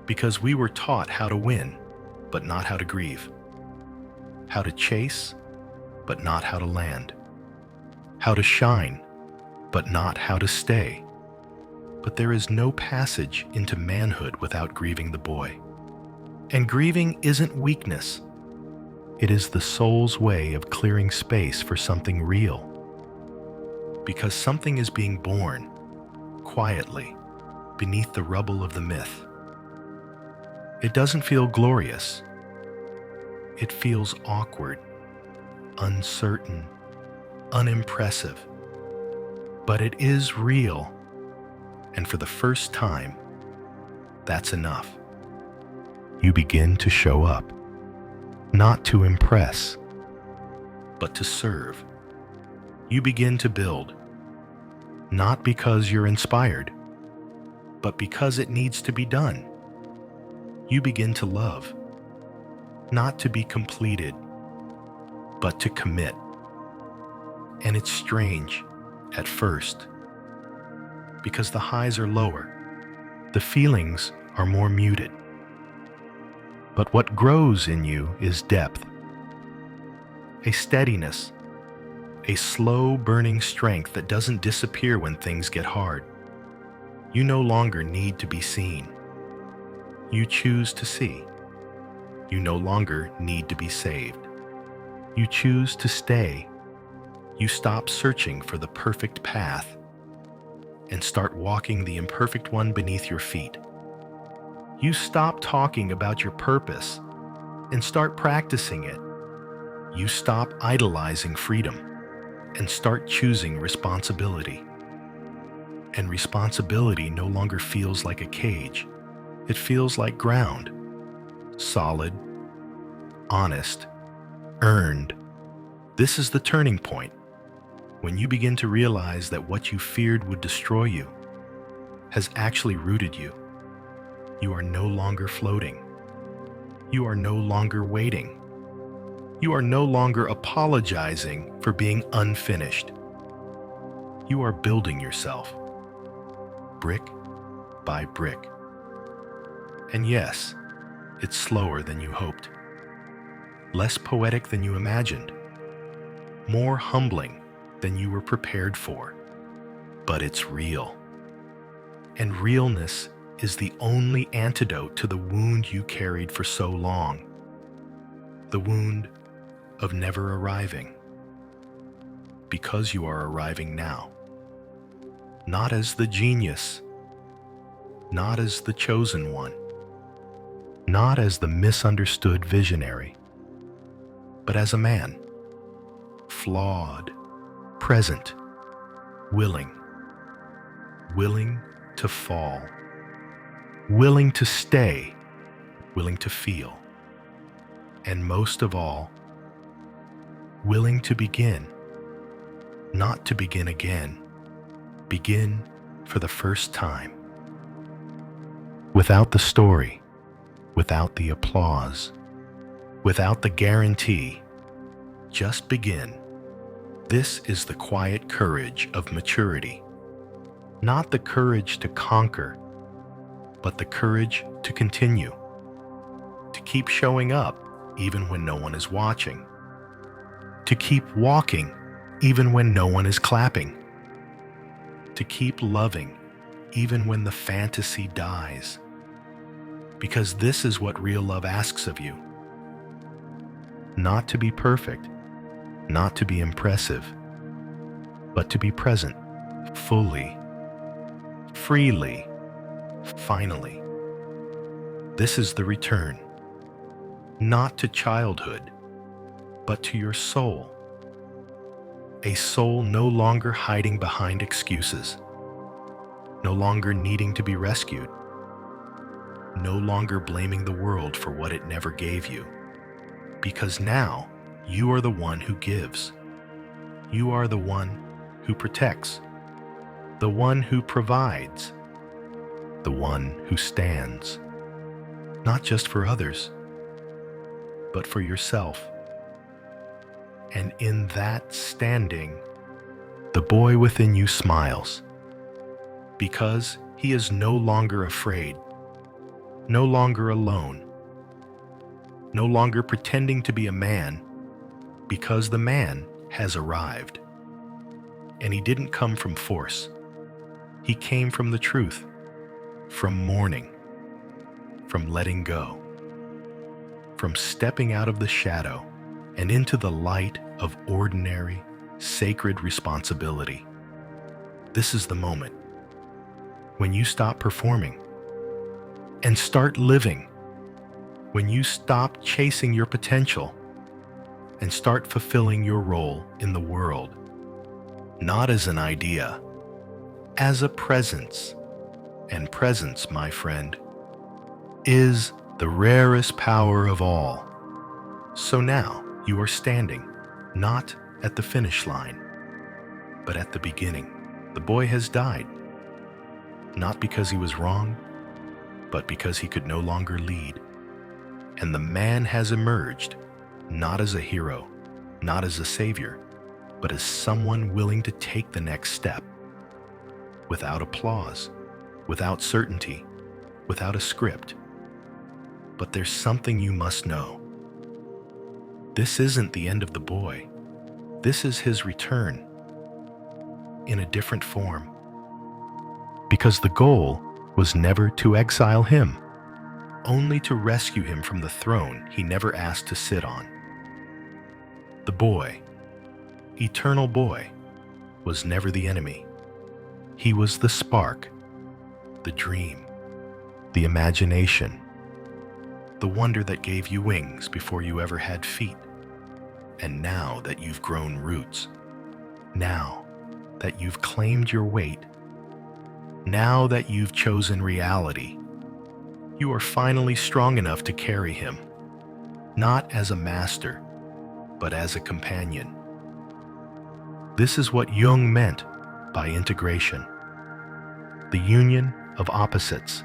because we were taught how to win, but not how to grieve, how to chase, but not how to land, how to shine, but not how to stay. But there is no passage into manhood without grieving the boy. And grieving isn't weakness. It is the soul's way of clearing space for something real. Because something is being born, quietly, beneath the rubble of the myth. It doesn't feel glorious. It feels awkward, uncertain, unimpressive. But it is real. And for the first time, that's enough. You begin to show up, not to impress, but to serve. You begin to build, not because you're inspired, but because it needs to be done. You begin to love, not to be completed, but to commit. And it's strange at first, because the highs are lower, the feelings are more muted. But what grows in you is depth, a steadiness, a slow burning strength that doesn't disappear when things get hard. You no longer need to be seen. You choose to see. You no longer need to be saved. You choose to stay. You stop searching for the perfect path and start walking the imperfect one beneath your feet. You stop talking about your purpose and start practicing it. You stop idolizing freedom and start choosing responsibility. And responsibility no longer feels like a cage. It feels like ground, solid, honest, earned. This is the turning point, when you begin to realize that what you feared would destroy you has actually rooted you. You are no longer floating. You are no longer waiting. You are no longer apologizing for being unfinished. You are building yourself, brick by brick. And yes, it's slower than you hoped, less poetic than you imagined, more humbling than you were prepared for, but it's real. And realness is the only antidote to the wound you carried for so long, the wound of never arriving, because you are arriving now, not as the genius, not as the chosen one, not as the misunderstood visionary, but as a man, flawed, present, willing to fall, willing to stay, willing to feel, and most of all, willing to begin, not to begin again, begin for the first time. Without the story, without the applause, without the guarantee, just begin. This is the quiet courage of maturity. Not the courage to conquer, but the courage to continue, to keep showing up even when no one is watching, to keep walking even when no one is clapping, to keep loving even when the fantasy dies. Because this is what real love asks of you. Not to be perfect, not to be impressive, but to be present, fully, freely, finally. This is the return, not to childhood, but to your soul. A soul no longer hiding behind excuses, no longer needing to be rescued, no longer blaming the world for what it never gave you. Because now, you are the one who gives. You are the one who protects, the one who provides, the one who stands, not just for others, but for yourself. And in that standing, the boy within you smiles, because he is no longer afraid, no longer alone, no longer pretending to be a man, because the man has arrived. And he didn't come from force. He came from the truth, from mourning, from letting go, from stepping out of the shadow and into the light of ordinary, sacred responsibility. This is the moment when you stop performing and start living, when you stop chasing your potential and start fulfilling your role in the world, not as an idea, as a presence. And presence, my friend, is the rarest power of all. So now you are standing, not at the finish line, but at the beginning. The boy has died, not because he was wrong, but because he could no longer lead. And the man has emerged, not as a hero, not as a savior, but as someone willing to take the next step, without applause, without certainty, without a script. But there's something you must know. This isn't the end of the boy. This is his return, in a different form. Because the goal was never to exile him, only to rescue him from the throne he never asked to sit on. The boy, eternal boy, was never the enemy. He was the spark, the dream, the imagination, the wonder that gave you wings before you ever had feet. And now that you've grown roots, now that you've claimed your weight, now that you've chosen reality, You are finally strong enough to carry him, not as a master, but as a companion. This is what Jung meant by integration, the union of opposites,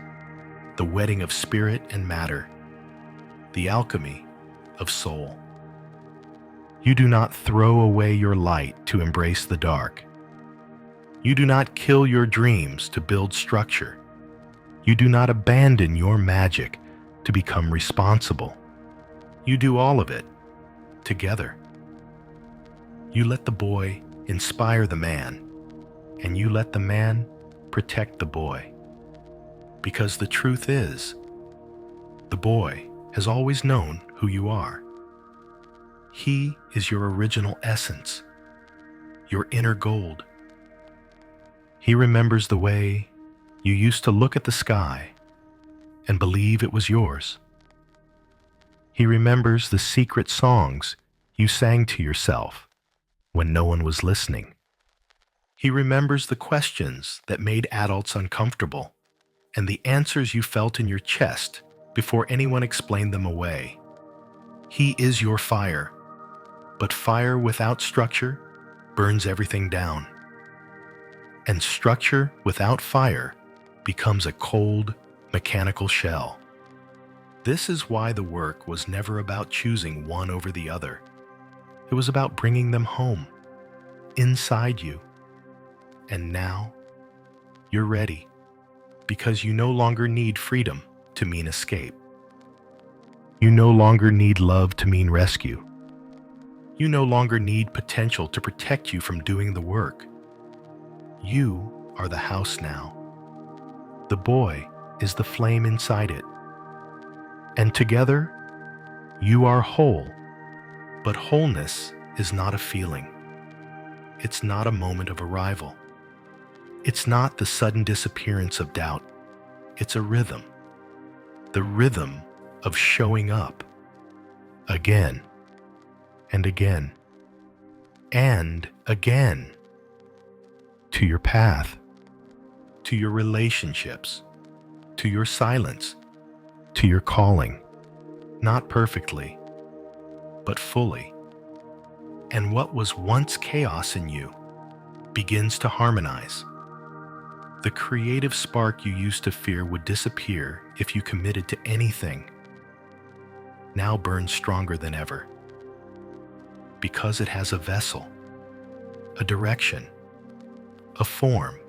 the wedding of spirit and matter, the alchemy of soul. You do not throw away your light to embrace the dark. You do not kill your dreams to build structure. You do not abandon your magic to become responsible. You do all of it together. You let the boy inspire the man, and you let the man protect the boy. Because the truth is, the boy has always known who you are. He is your original essence, your inner gold. He remembers the way you used to look at the sky and believe it was yours. He remembers the secret songs you sang to yourself when no one was listening. He remembers the questions that made adults uncomfortable and the answers you felt in your chest before anyone explained them away. He is your fire, but fire without structure burns everything down. And structure without fire becomes a cold, mechanical shell. This is why the work was never about choosing one over the other. It was about bringing them home, inside you. And now, you're ready, because you no longer need freedom to mean escape. You no longer need love to mean rescue. You no longer need potential to protect you from doing the work. You are the house now. The boy is the flame inside it. And together, you are whole. But wholeness is not a feeling. It's not a moment of arrival. It's not the sudden disappearance of doubt. It's a rhythm. The rhythm of showing up. Again. And again. And again. To your path. To your relationships. To your silence. To your calling. Not perfectly, but fully. And what was once chaos in you begins to harmonize. The creative spark you used to fear would disappear if you committed to anything, now burns stronger than ever. Because it has a vessel, a direction, a form.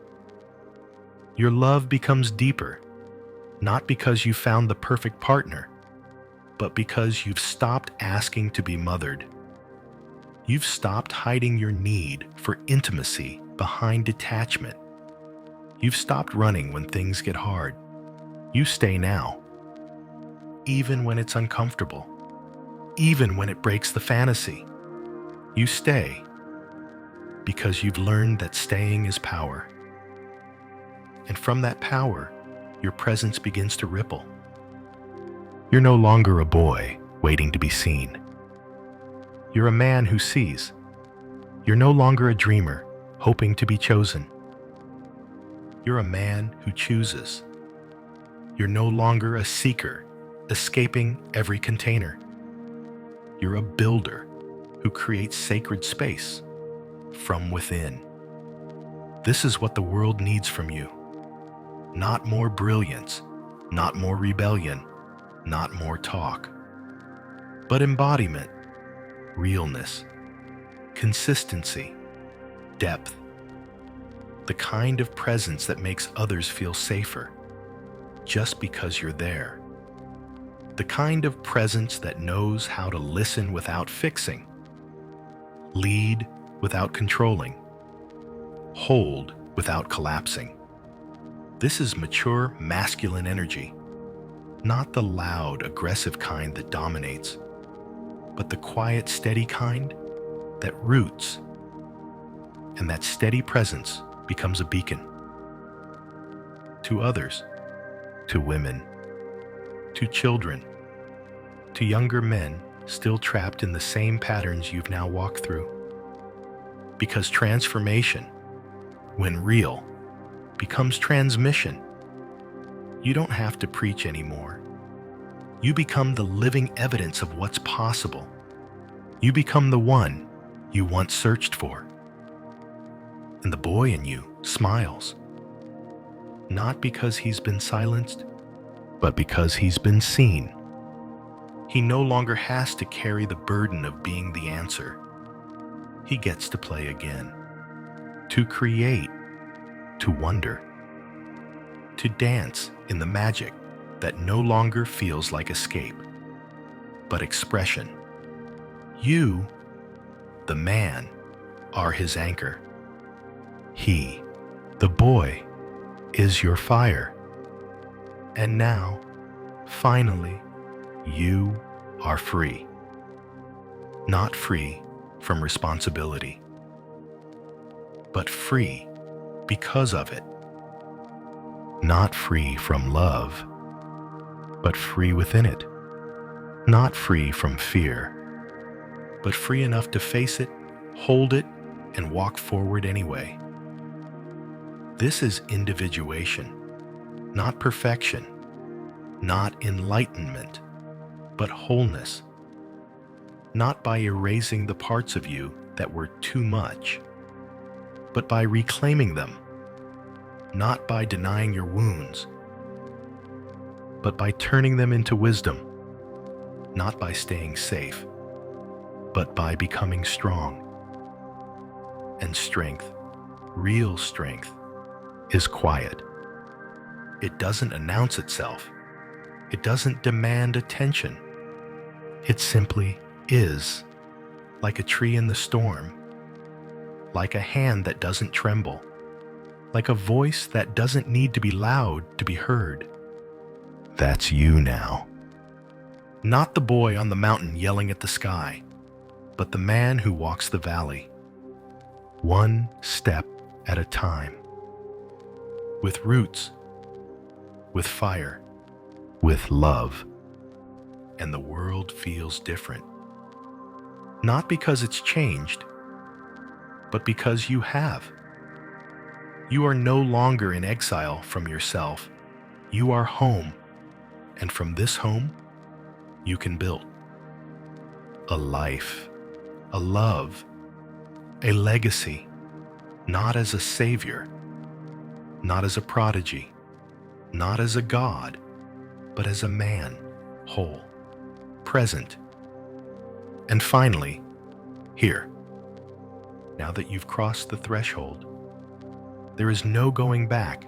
Your love becomes deeper, not because you found the perfect partner, but because you've stopped asking to be mothered. You've stopped hiding your need for intimacy behind detachment. You've stopped running when things get hard. You stay now, even when it's uncomfortable, even when it breaks the fantasy. You stay because you've learned that staying is power. And from that power, your presence begins to ripple. You're no longer a boy waiting to be seen. You're a man who sees. You're no longer a dreamer hoping to be chosen. You're a man who chooses. You're no longer a seeker escaping every container. You're a builder who creates sacred space from within. This is what the world needs from you. Not more brilliance, not more rebellion, not more talk, but embodiment, realness, consistency, depth, the kind of presence that makes others feel safer just because you're there, the kind of presence that knows how to listen without fixing, lead without controlling, hold without collapsing. This is mature masculine energy, not the loud, aggressive kind that dominates, but the quiet, steady kind that roots. And that steady presence becomes a beacon to others, to women, to children, to younger men still trapped in the same patterns you've now walked through. Because transformation, when real, becomes transmission. You don't have to preach anymore. You become the living evidence of what's possible. You become the one you once searched for. And the boy in you smiles, not because he's been silenced, but because he's been seen. He no longer has to carry the burden of being the answer. He gets to play again, to create, to wonder, to dance in the magic that no longer feels like escape, but expression. You, the man, are his anchor. He, the boy, is your fire. And now, finally, you are free. Not free from responsibility, but free because of it. Not free from love, but free within it. Not free from fear, but free enough to face it, hold it, and walk forward anyway. This is individuation, not perfection, not enlightenment, but wholeness. Not by erasing the parts of you that were too much, but by reclaiming them. Not by denying your wounds, but by turning them into wisdom. Not by staying safe, but by becoming strong. And strength, real strength, is quiet. It doesn't announce itself. It doesn't demand attention. It simply is, like a tree in the storm, like a hand that doesn't tremble, like a voice that doesn't need to be loud to be heard. That's you now. Not the boy on the mountain yelling at the sky, but the man who walks the valley, one step at a time, with roots, with fire, with love. And the world feels different. Not because it's changed, but because you have. You are no longer in exile from yourself. You are home, and from this home, you can build a life, a love, a legacy, not as a savior, not as a prodigy, not as a god, but as a man, whole, present. And finally, here, now that you've crossed the threshold, there is no going back.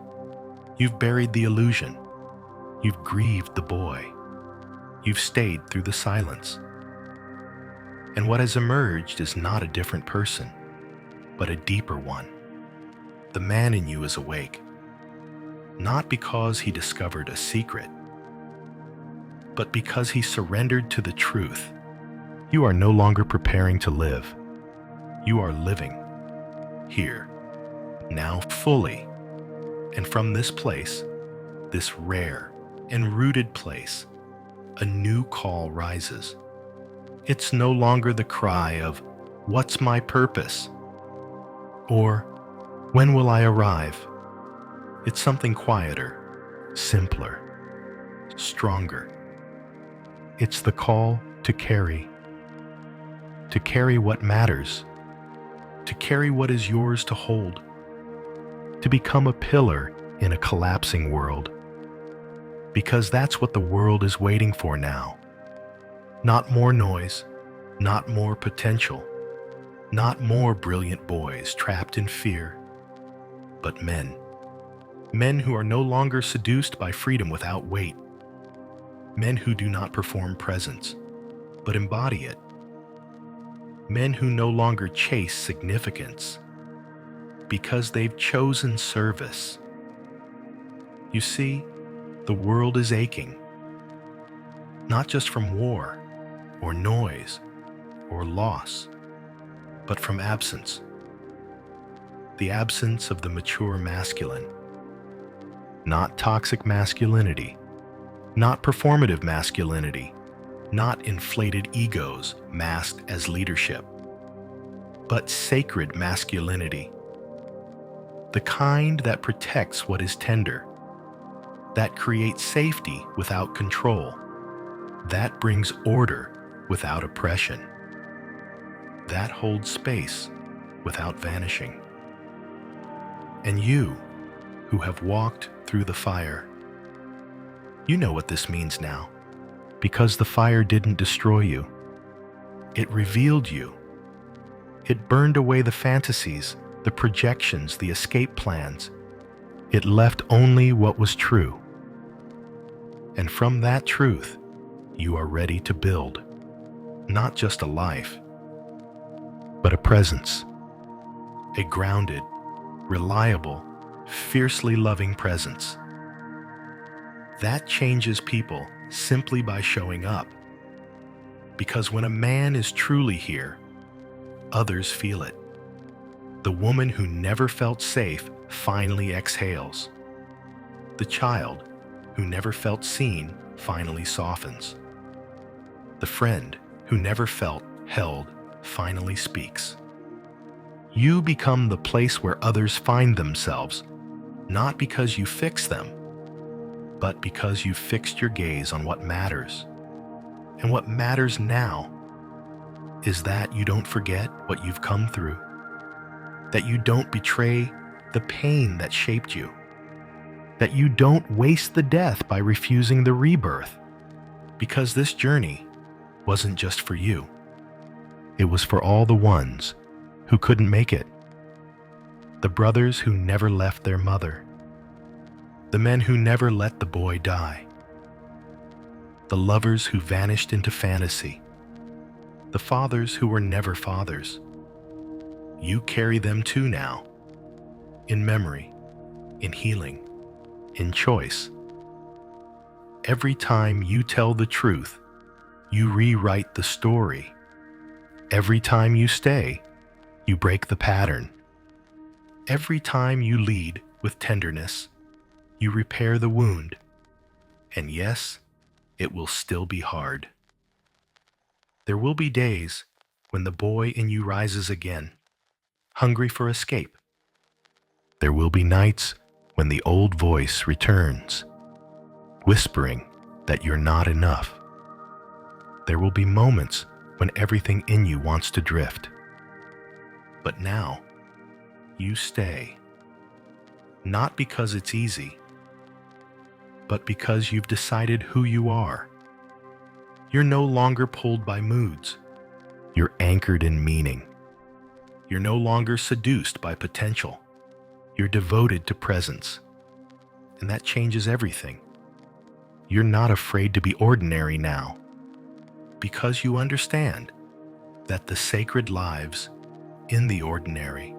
You've buried the illusion. You've grieved the boy. You've stayed through the silence. And what has emerged is not a different person, but a deeper one. The man in you is awake, not because he discovered a secret, but because he surrendered to the truth. You are no longer preparing to live. You are living here, now fully. And from this place, this rare and rooted place, a new call rises. It's no longer the cry of, "What's my purpose?" or "When will I arrive?" It's something quieter, simpler, stronger. It's the call to carry what matters, to carry what is yours to hold, to become a pillar in a collapsing world. Because that's what the world is waiting for now. Not more noise, not more potential, not more brilliant boys trapped in fear, but men. Men who are no longer seduced by freedom without weight. Men who do not perform presence, but embody it. Men who no longer chase significance, because they've chosen service. You see, the world is aching, not just from war, or noise, or loss, but from absence. The absence of the mature masculine. Not toxic masculinity, not performative masculinity, not inflated egos masked as leadership, but sacred masculinity. The kind that protects what is tender, that creates safety without control, that brings order without oppression, that holds space without vanishing. And you, who have walked through the fire, you know what this means now, because the fire didn't destroy you. It revealed you. It burned away the fantasies, the projections, the escape plans. It left only what was true. And from that truth, you are ready to build, not just a life, but a presence, a grounded, reliable, fiercely loving presence. That changes people simply by showing up. Because when a man is truly here, others feel it. The woman who never felt safe finally exhales. The child who never felt seen finally softens. The friend who never felt held finally speaks. You become the place where others find themselves, not because you fix them, but because you fixed your gaze on what matters. And what matters now is that you don't forget what you've come through, that you don't betray the pain that shaped you, that you don't waste the death by refusing the rebirth, because this journey wasn't just for you. It was for all the ones who couldn't make it, the brothers who never left their mother, the men who never let the boy die, the lovers who vanished into fantasy, the fathers who were never fathers. You carry them too now, in memory, in healing, in choice. Every time you tell the truth, you rewrite the story. Every time you stay, you break the pattern. Every time you lead with tenderness, you repair the wound. And yes, it will still be hard. There will be days when the boy in you rises again, hungry for escape. There will be nights when the old voice returns, whispering that you're not enough. There will be moments when everything in you wants to drift. But now, you stay. Not because it's easy, but because you've decided who you are. You're no longer pulled by moods. You're anchored in meaning. You're no longer seduced by potential. You're devoted to presence. And that changes everything. You're not afraid to be ordinary now, because you understand that the sacred lives in the ordinary,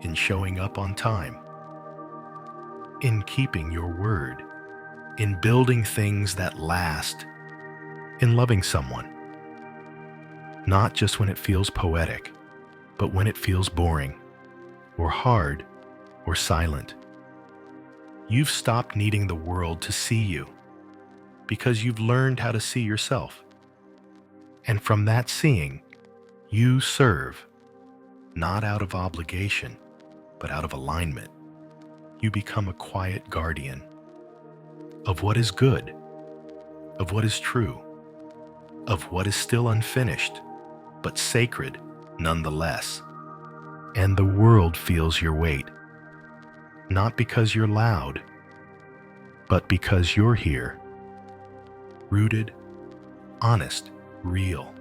in showing up on time, in keeping your word, in building things that last, in loving someone. Not just when it feels poetic, but when it feels boring, or hard, or silent. You've stopped needing the world to see you, because you've learned how to see yourself. And from that seeing, you serve, not out of obligation, but out of alignment. You become a quiet guardian of what is good, of what is true, of what is still unfinished, but sacred nonetheless. And the world feels your weight, not because you're loud, but because you're here, rooted, honest, real.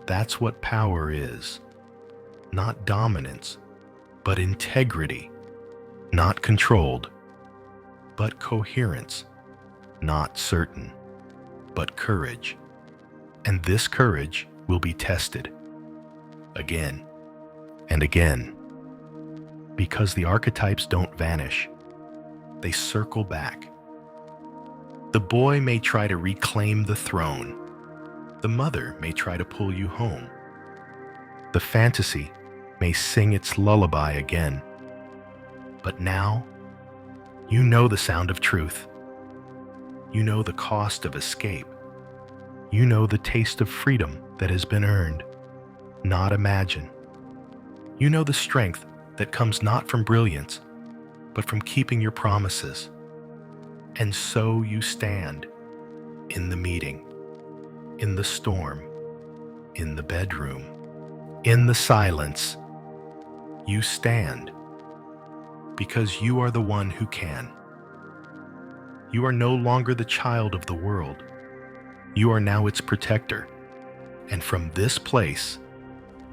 That's what power is. Not dominance, but integrity. Not controlled, but coherence. Not certain, but courage. And this courage will be tested again and again, because the archetypes don't vanish. They circle back. The boy may try to reclaim the throne. The mother may try to pull you home. The fantasy may sing its lullaby again. But now, you know the sound of truth. You know the cost of escape. You know the taste of freedom that has been earned, not imagined. You know the strength that comes not from brilliance, but from keeping your promises. And so you stand in the meeting, in the storm, in the bedroom, in the silence. You stand because you are the one who can. You are no longer the child of the world. You are now its protector. And from this place,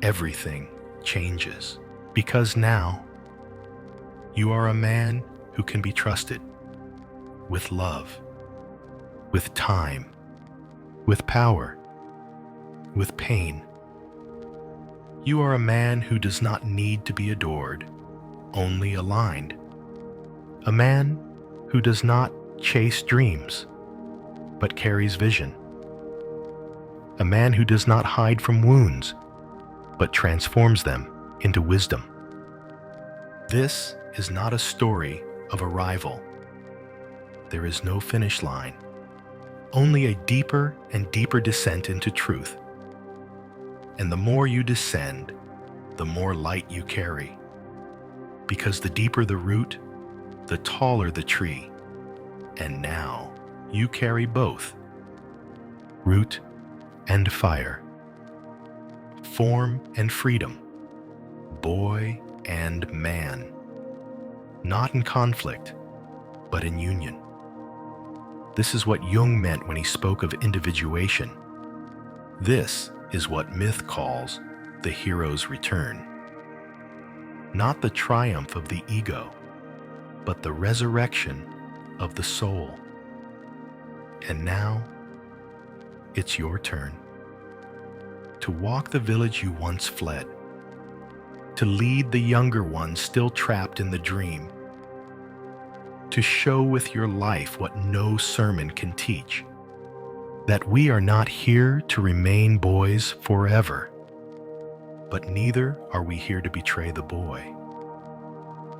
everything changes. Because now, you are a man who can be trusted with love, with time, with power, with pain. You are a man who does not need to be adored, only aligned. A man who does not chase dreams, but carries vision. A man who does not hide from wounds, but transforms them into wisdom. This is not a story of arrival. There is no finish line, only a deeper and deeper descent into truth. And the more you descend, the more light you carry. Because the deeper the root, the taller the tree. And now you carry both, root and fire, form and freedom, boy and man, not in conflict, but in union. This is what Jung meant when he spoke of individuation. This is what myth calls the hero's return. Not the triumph of the ego, but the resurrection of the soul. And now, it's your turn to walk the village you once fled, to lead the younger ones still trapped in the dream, to show with your life what no sermon can teach, that we are not here to remain boys forever, but neither are we here to betray the boy.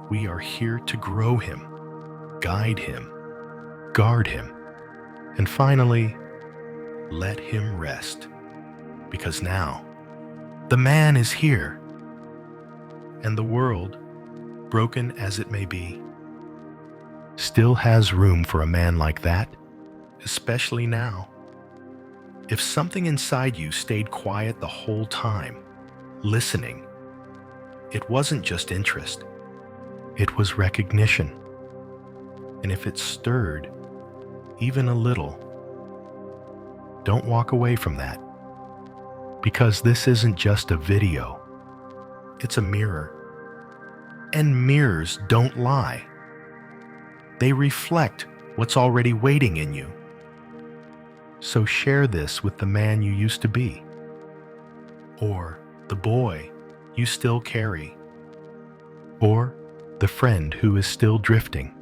We are here to grow him, guide him, guard him, and finally, let him rest. Because now, the man is here, and the world, broken as it may be, still has room for a man like that, especially now. If something inside you stayed quiet the whole time, listening, it wasn't just interest, it was recognition. And if it stirred, even a little, don't walk away from that. Because this isn't just a video, it's a mirror. And mirrors don't lie. They reflect what's already waiting in you. So share this with the man you used to be, or the boy you still carry, or the friend who is still drifting.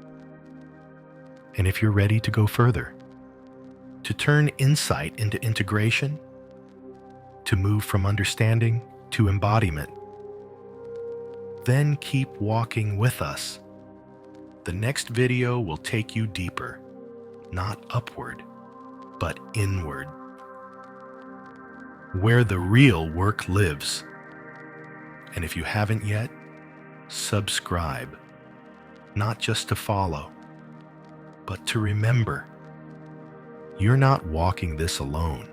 And if you're ready to go further, to turn insight into integration, to move from understanding to embodiment, then keep walking with us. The next video will take you deeper, not upward, but inward, where the real work lives. And if you haven't yet, subscribe, not just to follow, but to remember, you're not walking this alone.